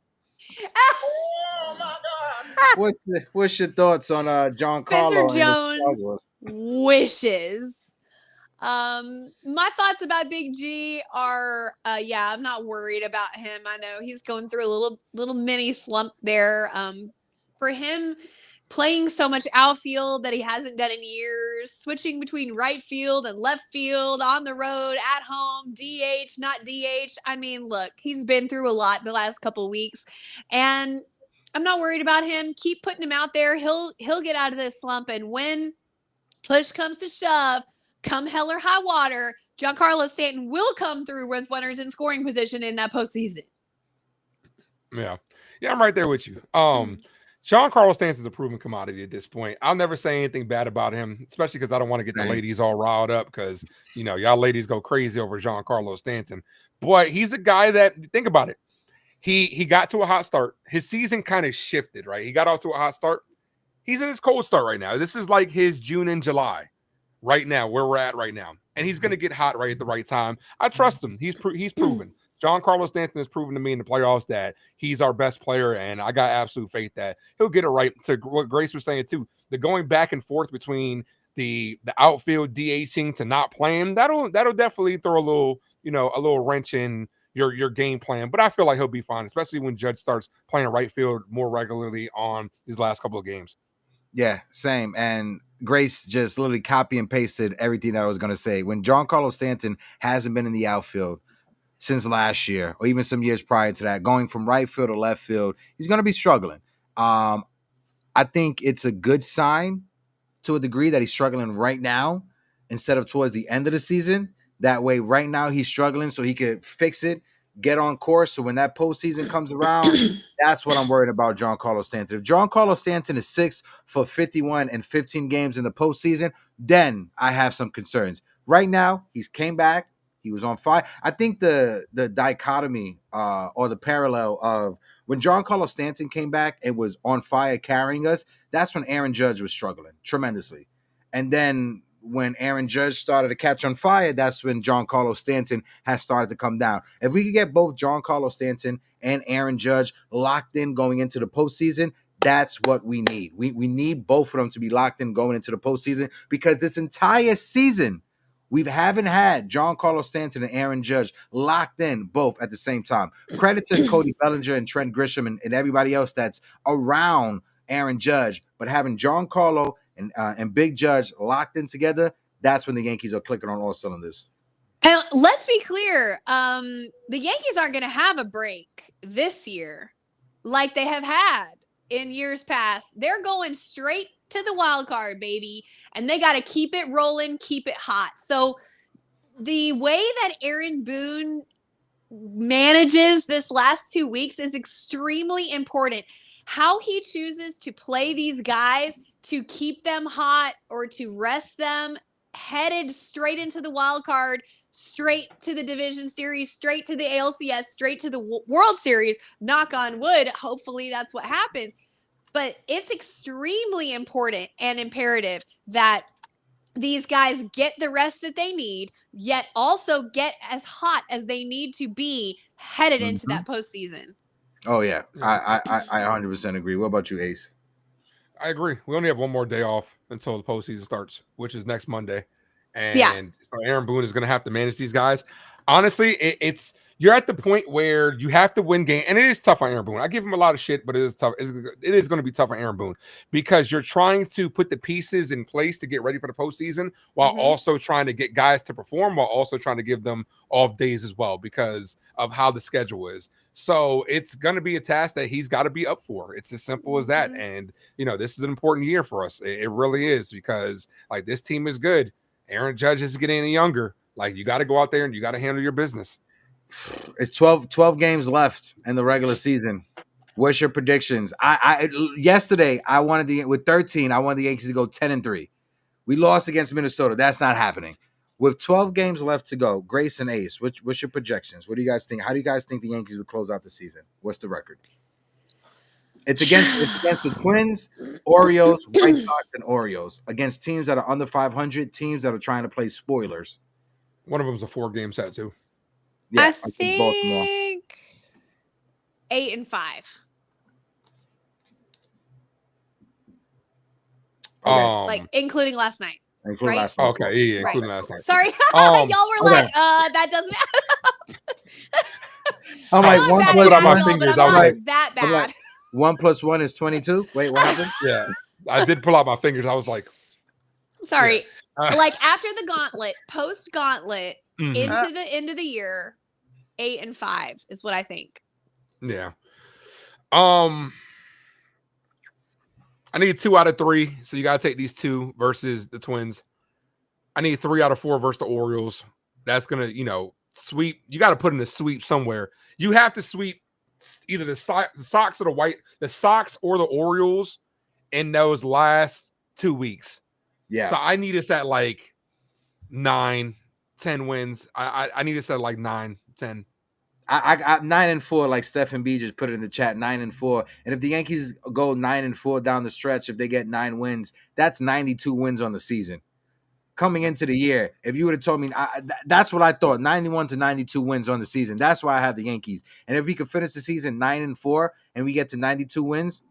What's your thoughts on Giancarlo? Spencer Jones wishes. My thoughts about Big G are, I'm not worried about him. I know he's going through a little mini slump there. For him playing so much outfield that he hasn't done in years, switching between right field and left field, on the road, at home, DH, not DH. I mean, look, he's been through a lot the last couple of weeks, and I'm not worried about him. Keep putting him out there. He'll get out of this slump, and when push comes to shove, come hell or high water, Giancarlo Stanton will come through with runners in scoring position in that postseason. Yeah, I'm right there with you. Giancarlo Stanton is a proven commodity at this point. I'll never say anything bad about him, especially because I don't want to get the ladies all riled up because, y'all ladies go crazy over Giancarlo Stanton. But he's a guy that, think about it, he got to a hot start. His season kind of shifted, right? He got off to a hot start. He's in his cold start right now. This is like his June and July right now, where we're at right now. And he's going to get hot right at the right time. I trust him. He's proven. Giancarlo Stanton has proven to me in the playoffs that he's our best player, and I got absolute faith that he'll get it right. To what Grace was saying, too, the going back and forth between the outfield DHing to not playing, that'll definitely throw a little wrench in your game plan. But I feel like he'll be fine, especially when Judge starts playing right field more regularly on these last couple of games. Yeah, same. And Grace just literally copy and pasted everything that I was going to say. When Giancarlo Stanton hasn't been in the outfield since last year, or even some years prior to that, going from right field to left field, he's going to be struggling. I think it's a good sign to a degree that he's struggling right now instead of towards the end of the season. That way, right now he's struggling so he could fix it, get on course. So when that postseason comes around, that's what I'm worried about Giancarlo Stanton. If Giancarlo Stanton is 6 for 51 and 15 games in the postseason, then I have some concerns. Right now, he's came back. He was on fire. I think the dichotomy or the parallel of when Giancarlo Stanton came back and was on fire carrying us, that's when Aaron Judge was struggling tremendously. And then when Aaron Judge started to catch on fire, that's when Giancarlo Stanton has started to come down. If we could get both Giancarlo Stanton and Aaron Judge locked in going into the postseason, that's what we need. We need both of them to be locked in going into the postseason, because this entire season, we haven't had Giancarlo Stanton and Aaron Judge locked in both at the same time. Credit to Cody Bellinger and Trent Grisham and everybody else that's around Aaron Judge, but having Giancarlo and Big Judge locked in together, that's when the Yankees are clicking on all cylinders. And let's be clear, the Yankees aren't going to have a break this year like they have had in years past. They're going straight to the wild card, baby, and they got to keep it rolling, keep it hot. So the way that Aaron Boone manages this last 2 weeks is extremely important. How he chooses to play these guys to keep them hot or to rest them, headed straight into the wild card, straight to the division series, straight to the ALCS, straight to the World Series. Knock on wood. Hopefully that's what happens. But it's extremely important and imperative that these guys get the rest that they need, yet also get as hot as they need to be headed into that postseason. Oh, yeah. I 100% agree. What about you, Ace? I agree. We only have one more day off until the postseason starts, which is next Monday. And so Aaron Boone is going to have to manage these guys. Honestly, you're at the point where you have to win game, and it is tough on Aaron Boone. I give him a lot of shit, but it is tough. It is going to be tough on Aaron Boone because you're trying to put the pieces in place to get ready for the postseason while also trying to get guys to perform, while also trying to give them off days as well because of how the schedule is. So it's going to be a task that he's got to be up for. It's as simple as that. And, this is an important year for us. It really is because, this team is good. Aaron Judge is getting younger. You got to go out there and you got to handle your business. It's 12 games left in the regular season. What's your predictions? Yesterday, with 13, I wanted the Yankees to go 10-3. We lost against Minnesota. That's not happening. With 12 games left to go, Grace and Ace, what's your projections? What do you guys think? How do you guys think the Yankees would close out the season? What's the record? It's against the Twins, Orioles, White Sox, and Orioles. Against teams that are under 500, teams that are trying to play spoilers. One of them's a 4-game set, too. Yeah, I think 8-5. Okay. Including last night. Including last night. Okay, yeah, including last night. Sorry, y'all were that doesn't I'm like, one plus my fingers. I was like, that bad. Like, 1 + 1 is 22. Wait, what happened? Yeah, I did pull out my fingers. I was like, sorry. Yeah. After the gauntlet, post gauntlet, into the end of the year, 8-5 is what I think. Yeah. I need 2 out of 3, so you got to take these 2 versus the Twins. I need 3 out of 4 versus the Orioles. That's gonna, sweep. You got to put in a sweep somewhere. You have to sweep either the Sox or the Orioles in those last 2 weeks. Yeah. So I need us at 9, 10 wins. I need us at 9, 10. I'm 9-4, like Stephen B just put it in the chat, 9-4. And if the Yankees go 9-4 down the stretch, if they get 9 wins, that's 92 wins on the season. Coming into the year, if you would have told me, that's what I thought, 91 to 92 wins on the season. That's why I had the Yankees. And if we could finish the season 9-4 and we get to 92 wins,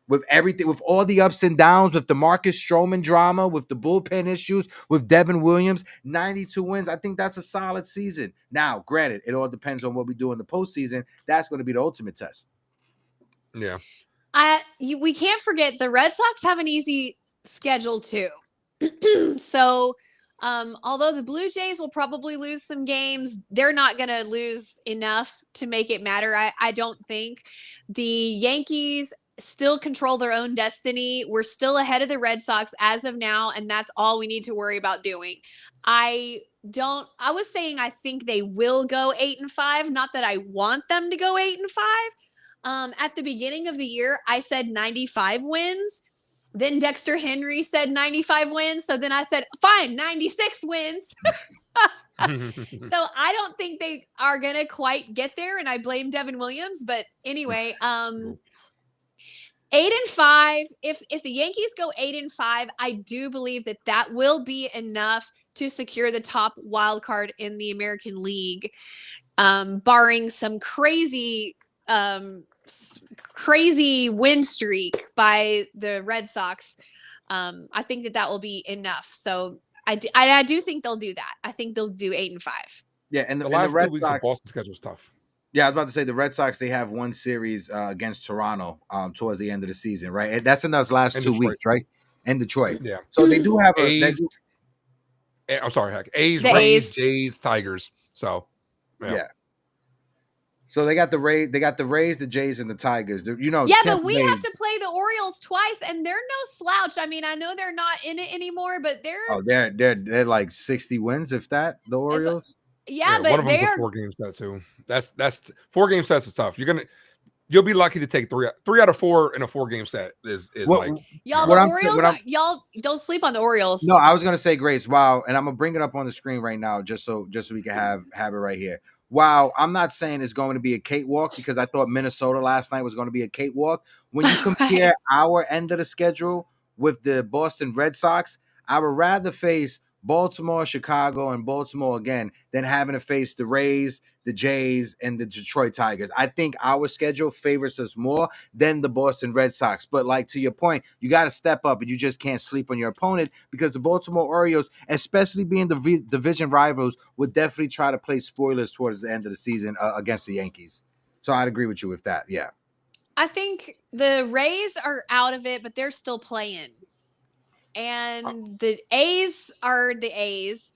with everything, with all the ups and downs, with the Marcus Stroman drama, with the bullpen issues, with Devin Williams, 92 wins. I think that's a solid season. Now, granted, it all depends on what we do in the postseason. That's going to be the ultimate test. Yeah. We can't forget the Red Sox have an easy schedule too. So, although the Blue Jays will probably lose some games, they're not going to lose enough to make it matter. I don't think. The Yankees still control their own destiny. We're still ahead of the Red Sox as of now, and that's all we need to worry about doing. I was saying I think they will go 8-5, not that I want them to go 8-5. At the beginning of the year, I said 95 wins. Then Dexter Henry said 95 wins. So then I said, fine, 96 wins. So I don't think they are going to quite get there, and I blame Devin Williams. But anyway, 8-5. If the Yankees go 8-5, I do believe that will be enough to secure the top wild card in the American League, barring some crazy win streak by the Red Sox. I think that will be enough. So I do think they'll do that. I think they'll do 8-5. Yeah, and the last Red 2 weeks Sox of Boston schedule is tough. Yeah, I was about to say the Red Sox, they have one series against Toronto towards the end of the season, right? And that's in those last And 2 Detroit. weeks, right? And Detroit. Yeah. So they do have A's, I'm sorry, heck. A's, The Rays, A's. Jays, Tigers. So, yeah. So they got the Rays, the Jays, and the Tigers. Yeah, but we have to play the Orioles twice, and they're no slouch. I mean, I know they're not in it anymore, but they're like 60 wins, if that. The Orioles. Yeah, but one of them's they're a 4-game set too. That's 4-game sets is tough. You'll be lucky to take 3 out of 4 in a 4-game set. Is like y'all the Orioles. Y'all don't sleep on the Orioles. No, I was gonna say, Grace. Wow, and I'm gonna bring it up on the screen right now, just so we can have it right here. Wow, I'm not saying it's going to be a cakewalk because I thought Minnesota last night was going to be a cakewalk. When you compare our end of the schedule with the Boston Red Sox, I would rather face Baltimore, Chicago, and Baltimore again than having to face the Rays, the Jays, and the Detroit Tigers. I think our schedule favors us more than the Boston Red Sox. But like to your point, you got to step up and you just can't sleep on your opponent because the Baltimore Orioles, especially being the division rivals, would definitely try to play spoilers towards the end of the season against the Yankees. So I'd agree with you with that. Yeah. I think the Rays are out of it, but they're still playing. And the A's are the A's.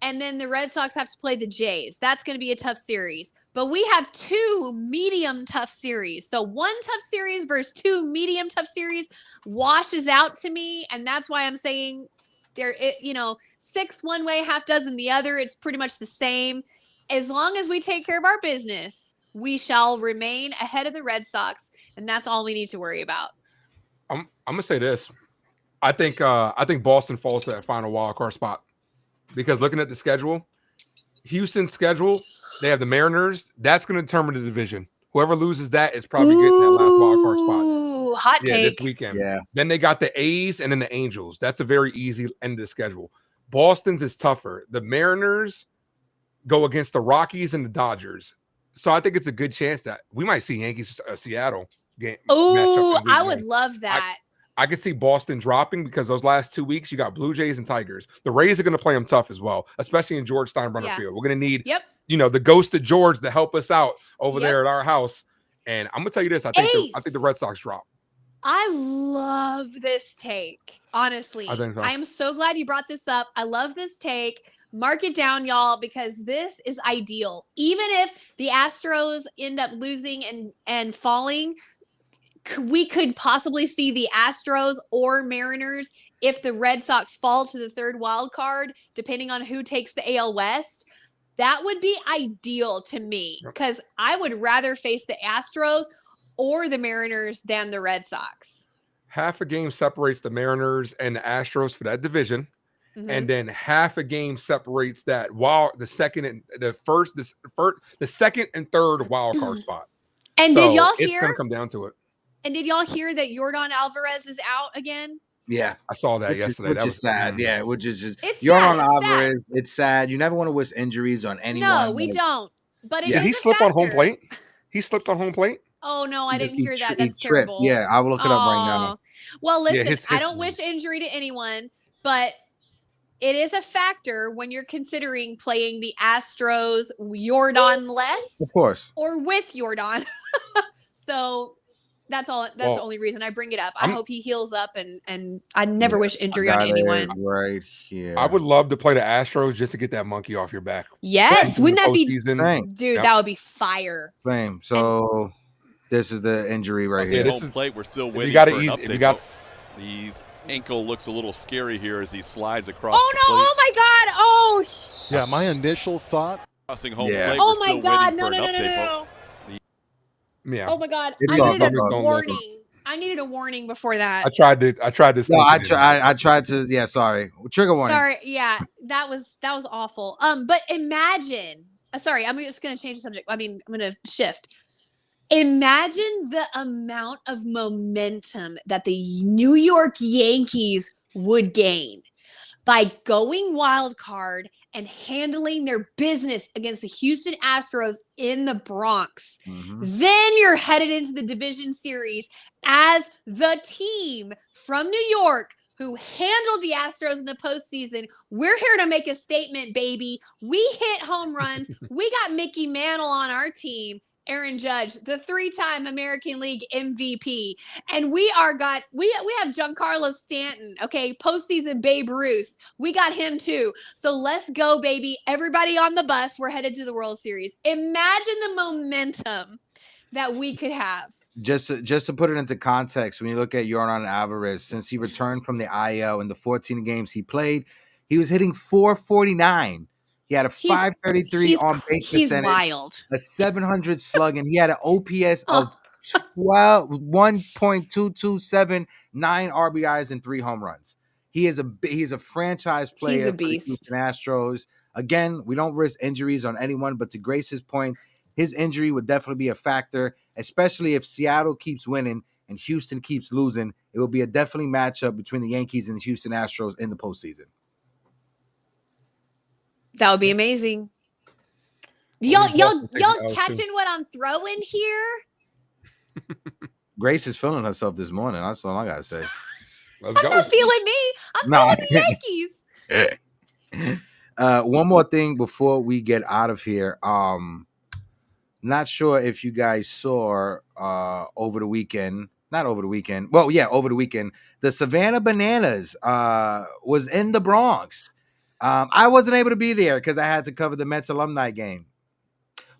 And then the Red Sox have to play the Jays. That's going to be a tough series. But we have 2 medium tough series. So 1 tough series versus 2 medium tough series washes out to me. And that's why I'm saying 6 one way, half dozen the other. It's pretty much the same. As long as we take care of our business, we shall remain ahead of the Red Sox. And that's all we need to worry about. I'm going to say this. I think Boston falls to that final wild card spot because looking at the schedule, Houston's schedule, they have the Mariners. That's going to determine the division. Whoever loses that is probably getting that last wild card spot. Ooh, hot take. This weekend. Yeah. Then they got the A's and then the Angels. That's a very easy end of the schedule. Boston's is tougher. The Mariners go against the Rockies and the Dodgers. So I think it's a good chance that we might see Yankees Seattle game. Ooh, I would love that. I could see Boston dropping because those last 2 weeks, you got Blue Jays and Tigers. The Rays are going to play them tough as well, especially in George Steinbrenner Field. We're going to need, the ghost of George to help us out over there at our house. And I'm going to tell you this. I think the Red Sox drop. I love this take, honestly. I think so. I am so glad you brought this up. I love this take. Mark it down, y'all, because this is ideal. Even if the Astros end up losing and falling, we could possibly see the Astros or Mariners if the Red Sox fall to the 3rd wild card, depending on who takes the AL West. That would be ideal to me because I would rather face the Astros or the Mariners than the Red Sox. Half a game separates the Mariners and the Astros for that division. and then half a game separates that the second and third wild card spot. And so did y'all it's hear? going to come down to it. And did y'all hear that Yordan Alvarez is out again? Yeah, I saw that yesterday. Which that was sad. Yeah, which is just it's Yordan sad. Alvarez. It's sad. You never want to wish injuries on anyone. No, we don't. But did he slip on home plate? He slipped on home plate. Oh no, I didn't hear that. That's tripped. terrible. Yeah, I will look it up right now. Well, listen, I don't wish injury to anyone, but it is a factor when you're considering playing the Astros Yordan less, of course, or with Yordan. So that's all. That's the only reason I bring it up. I hope he heals up, and I never wish injury on anyone. Right here, I would love to play the Astros just to get that monkey off your back. Yes, wouldn't that be, dude? That would be fire. Same. So this is the injury right here. Home plate. We're still waiting for an update. The ankle looks a little scary here as he slides across. Oh no! Oh my God! Oh yeah, my initial thought. Crossing home plate. Oh my God! No! Yeah. Oh my God! It's I needed a warning. I needed a warning before that. I tried to. No, I tried to. Yeah, sorry. Trigger warning. Sorry. Yeah, that was awful. But imagine. Sorry, I'm just gonna change the subject. I mean, I'm gonna shift. Imagine the amount of momentum that the New York Yankees would gain by going wild card and handling their business against the Houston Astros in the Bronx. Then you're headed into the division series as the team from New York who handled the Astros in the postseason. We're here to make a statement, baby. We hit home runs. We got Mickey Mantle on our team. Aaron Judge, the 3-time American League MVP. And we have Giancarlo Stanton, okay, postseason Babe Ruth. We got him too. So let's go, baby. Everybody on the bus. We're headed to the World Series. Imagine the momentum that we could have. Just to put it into context, when you look at Yordan Alvarez, since he returned from the IL in the 14 games he played, he was hitting .449. He had a .533 on base percentage. He's wild. A .700 slug, and he had an OPS of 1.227, 9 RBIs and 3 home runs. He's a franchise player. He's a beast. For the Houston Astros. Again, we don't risk injuries on anyone, but to Grace's point, his injury would definitely be a factor, especially if Seattle keeps winning and Houston keeps losing. It will be a definitely matchup between the Yankees and the Houston Astros in the postseason. That would be amazing. Y'all catching what I'm throwing here? Grace is feeling herself this morning. That's all I gotta say. Let's go. I'm not feeling me. I'm feeling the Yankees. One more thing before we get out of here. Not sure if you guys saw over the weekend. Not over the weekend. Well, yeah, over the weekend. The Savannah Bananas was in the Bronx. I wasn't able to be there because I had to cover the Mets alumni game.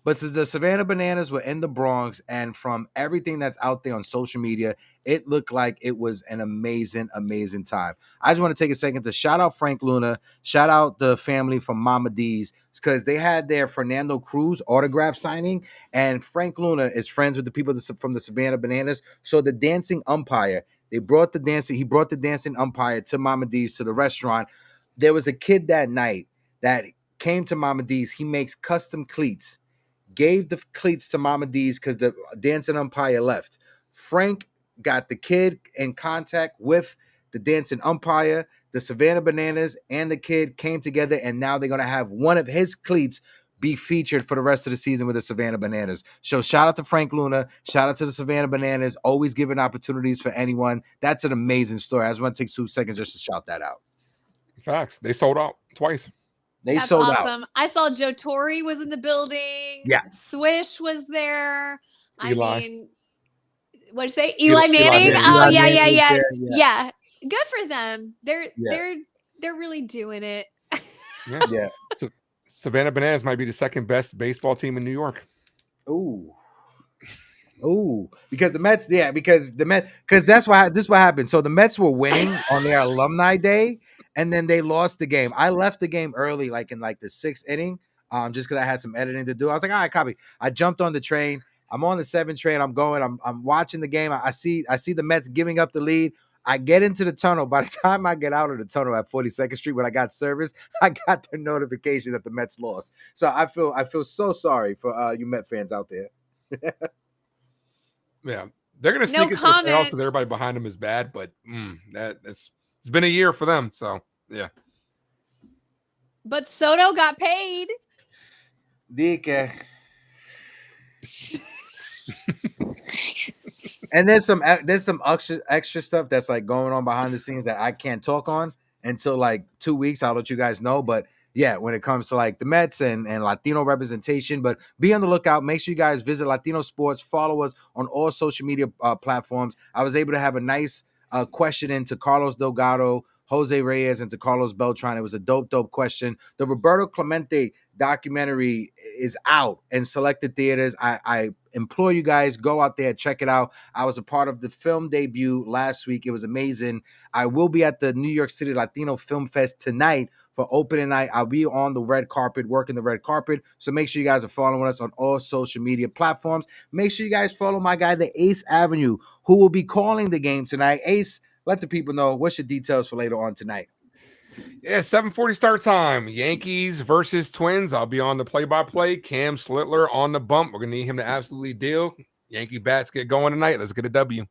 But since the Savannah Bananas were in the Bronx, and from everything that's out there on social media, it looked like it was an amazing, amazing time. I just want to take a second to shout out Frank Luna, shout out the family from Mama D's, because they had their Fernando Cruz autograph signing, and Frank Luna is friends with the people from the Savannah Bananas. So the dancing umpire, he brought the dancing umpire to Mama D's, to the restaurant. There was a kid that night that came to Mama D's. He makes custom cleats. Gave the cleats to Mama D's because the dancing umpire left. Frank got the kid in contact with the dancing umpire. The Savannah Bananas and the kid came together, and now they're going to have one of his cleats be featured for the rest of the season with the Savannah Bananas. So shout out to Frank Luna. Shout out to the Savannah Bananas. Always giving opportunities for anyone. That's an amazing story. I just want to take 2 seconds just to shout that out. Facts. They sold out twice. That's sold awesome. out. I saw Joe Torre was in the building. Yeah. Swish was there. Eli. I mean, what'd you say? Eli Manning? Eli Yeah. Manning, Yeah. Good for them. They're really doing it. Yeah. So Savannah Bananas might be the second best baseball team in New York. Ooh, because the Mets, because that's why this what happened. So the Mets were winning on their alumni day, and then they lost the game. I left the game early, like in the 6th inning, just because I had some editing to do. I was like, all right, copy. I jumped on the train. I'm on the 7 train. I'm going. I'm watching the game. I see the Mets giving up the lead. I get into the tunnel. By the time I get out of the tunnel at 42nd Street when I got service, I got the notification that the Mets lost. So I feel so sorry for you Met fans out there. Yeah, they're gonna sneak into the playoffs because everybody behind them is bad. But it's been a year for them. So yeah. But Soto got paid. DK. And there's some extra stuff that's like going on behind the scenes that I can't talk on until like 2 weeks. I'll let you guys know. But yeah, when it comes to like the Mets and Latino representation, but be on the lookout. Make sure you guys visit Latino Sports. Follow us on all social media platforms. I was able to have a nice question into Carlos Delgado, Jose Reyes, and to Carlos Beltran. It was a dope question. The Roberto Clemente documentary is out in selected theaters. I implore you guys, go out there, check it out. I was a part of the film debut last week. It was amazing. I will be at the New York City Latino Film Fest tonight for opening night. I'll be on the red carpet, working the red carpet. So make sure you guys are following us on all social media platforms. Make sure you guys follow my guy, the Ace Avenue, who will be calling the game tonight. Ace, let the people know what's your details for later on tonight. Yeah, 7:40 start time. Yankees versus Twins. I'll be on the play-by-play. Cam Slitler on the bump. We're gonna need him to absolutely deal. Yankee bats get going tonight. Let's get a W.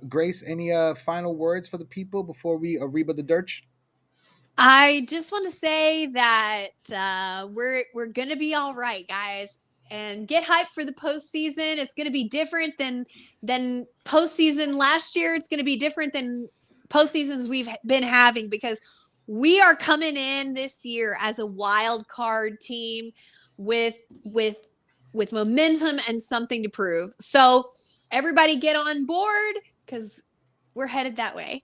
Grace, any final words for the people before we Reba the Dirch? I just want to say that we're gonna be all right, guys, and get hyped for the postseason. It's gonna be different than postseason last year. It's gonna be different than postseasons we've been having because we are coming in this year as a wild card team with momentum and something to prove. So everybody get on board because we're headed that way.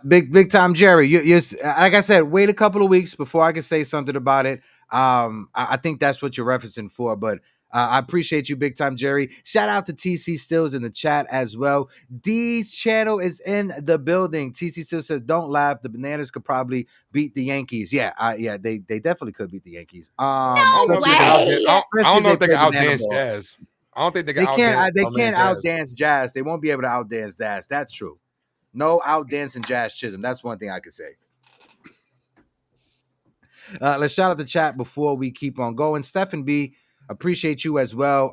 Big time, Jerry. You like I said, wait a couple of weeks before I can say something about it. I think that's what you're referencing for, but I appreciate you, big time, Jerry. Shout out to TC Stills in the chat as well. D's channel is in the building. TC Stills says, "Don't laugh. The Bananas could probably beat the Yankees." Yeah, they definitely could beat the Yankees. I don't know if they can outdance Jazz. I don't think they can. They can't outdance Jazz. They won't be able to outdance Jazz. That's true. No outdancing Jazz Chisholm. That's one thing I could say. Let's shout out the chat before we keep on going. Stephen B, appreciate you as well.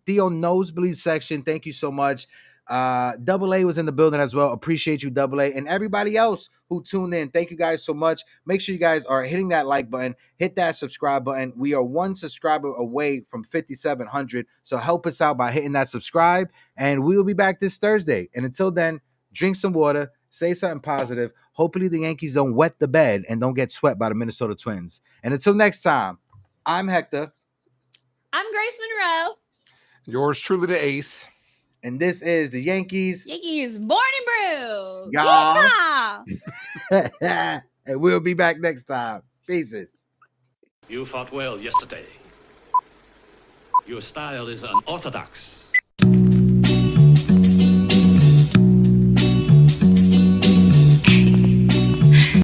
Theo Nosebleed section, thank you so much. Double A was in the building as well. Appreciate you, Double A, and everybody else who tuned in. Thank you guys so much. Make sure you guys are hitting that like button, hit that subscribe button. We are one subscriber away from 5,700. So help us out by hitting that subscribe, and we will be back this Thursday. And until then, drink some water, say something positive. Hopefully the Yankees don't wet the bed and don't get swept by the Minnesota Twins. And until next time, I'm Hector. I'm Grace Monroe. Yours truly, the Ace. And this is the Yankees Morning Brew. Y'all. Yeah. And we'll be back next time. Pieces. You fought well yesterday. Your style is unorthodox.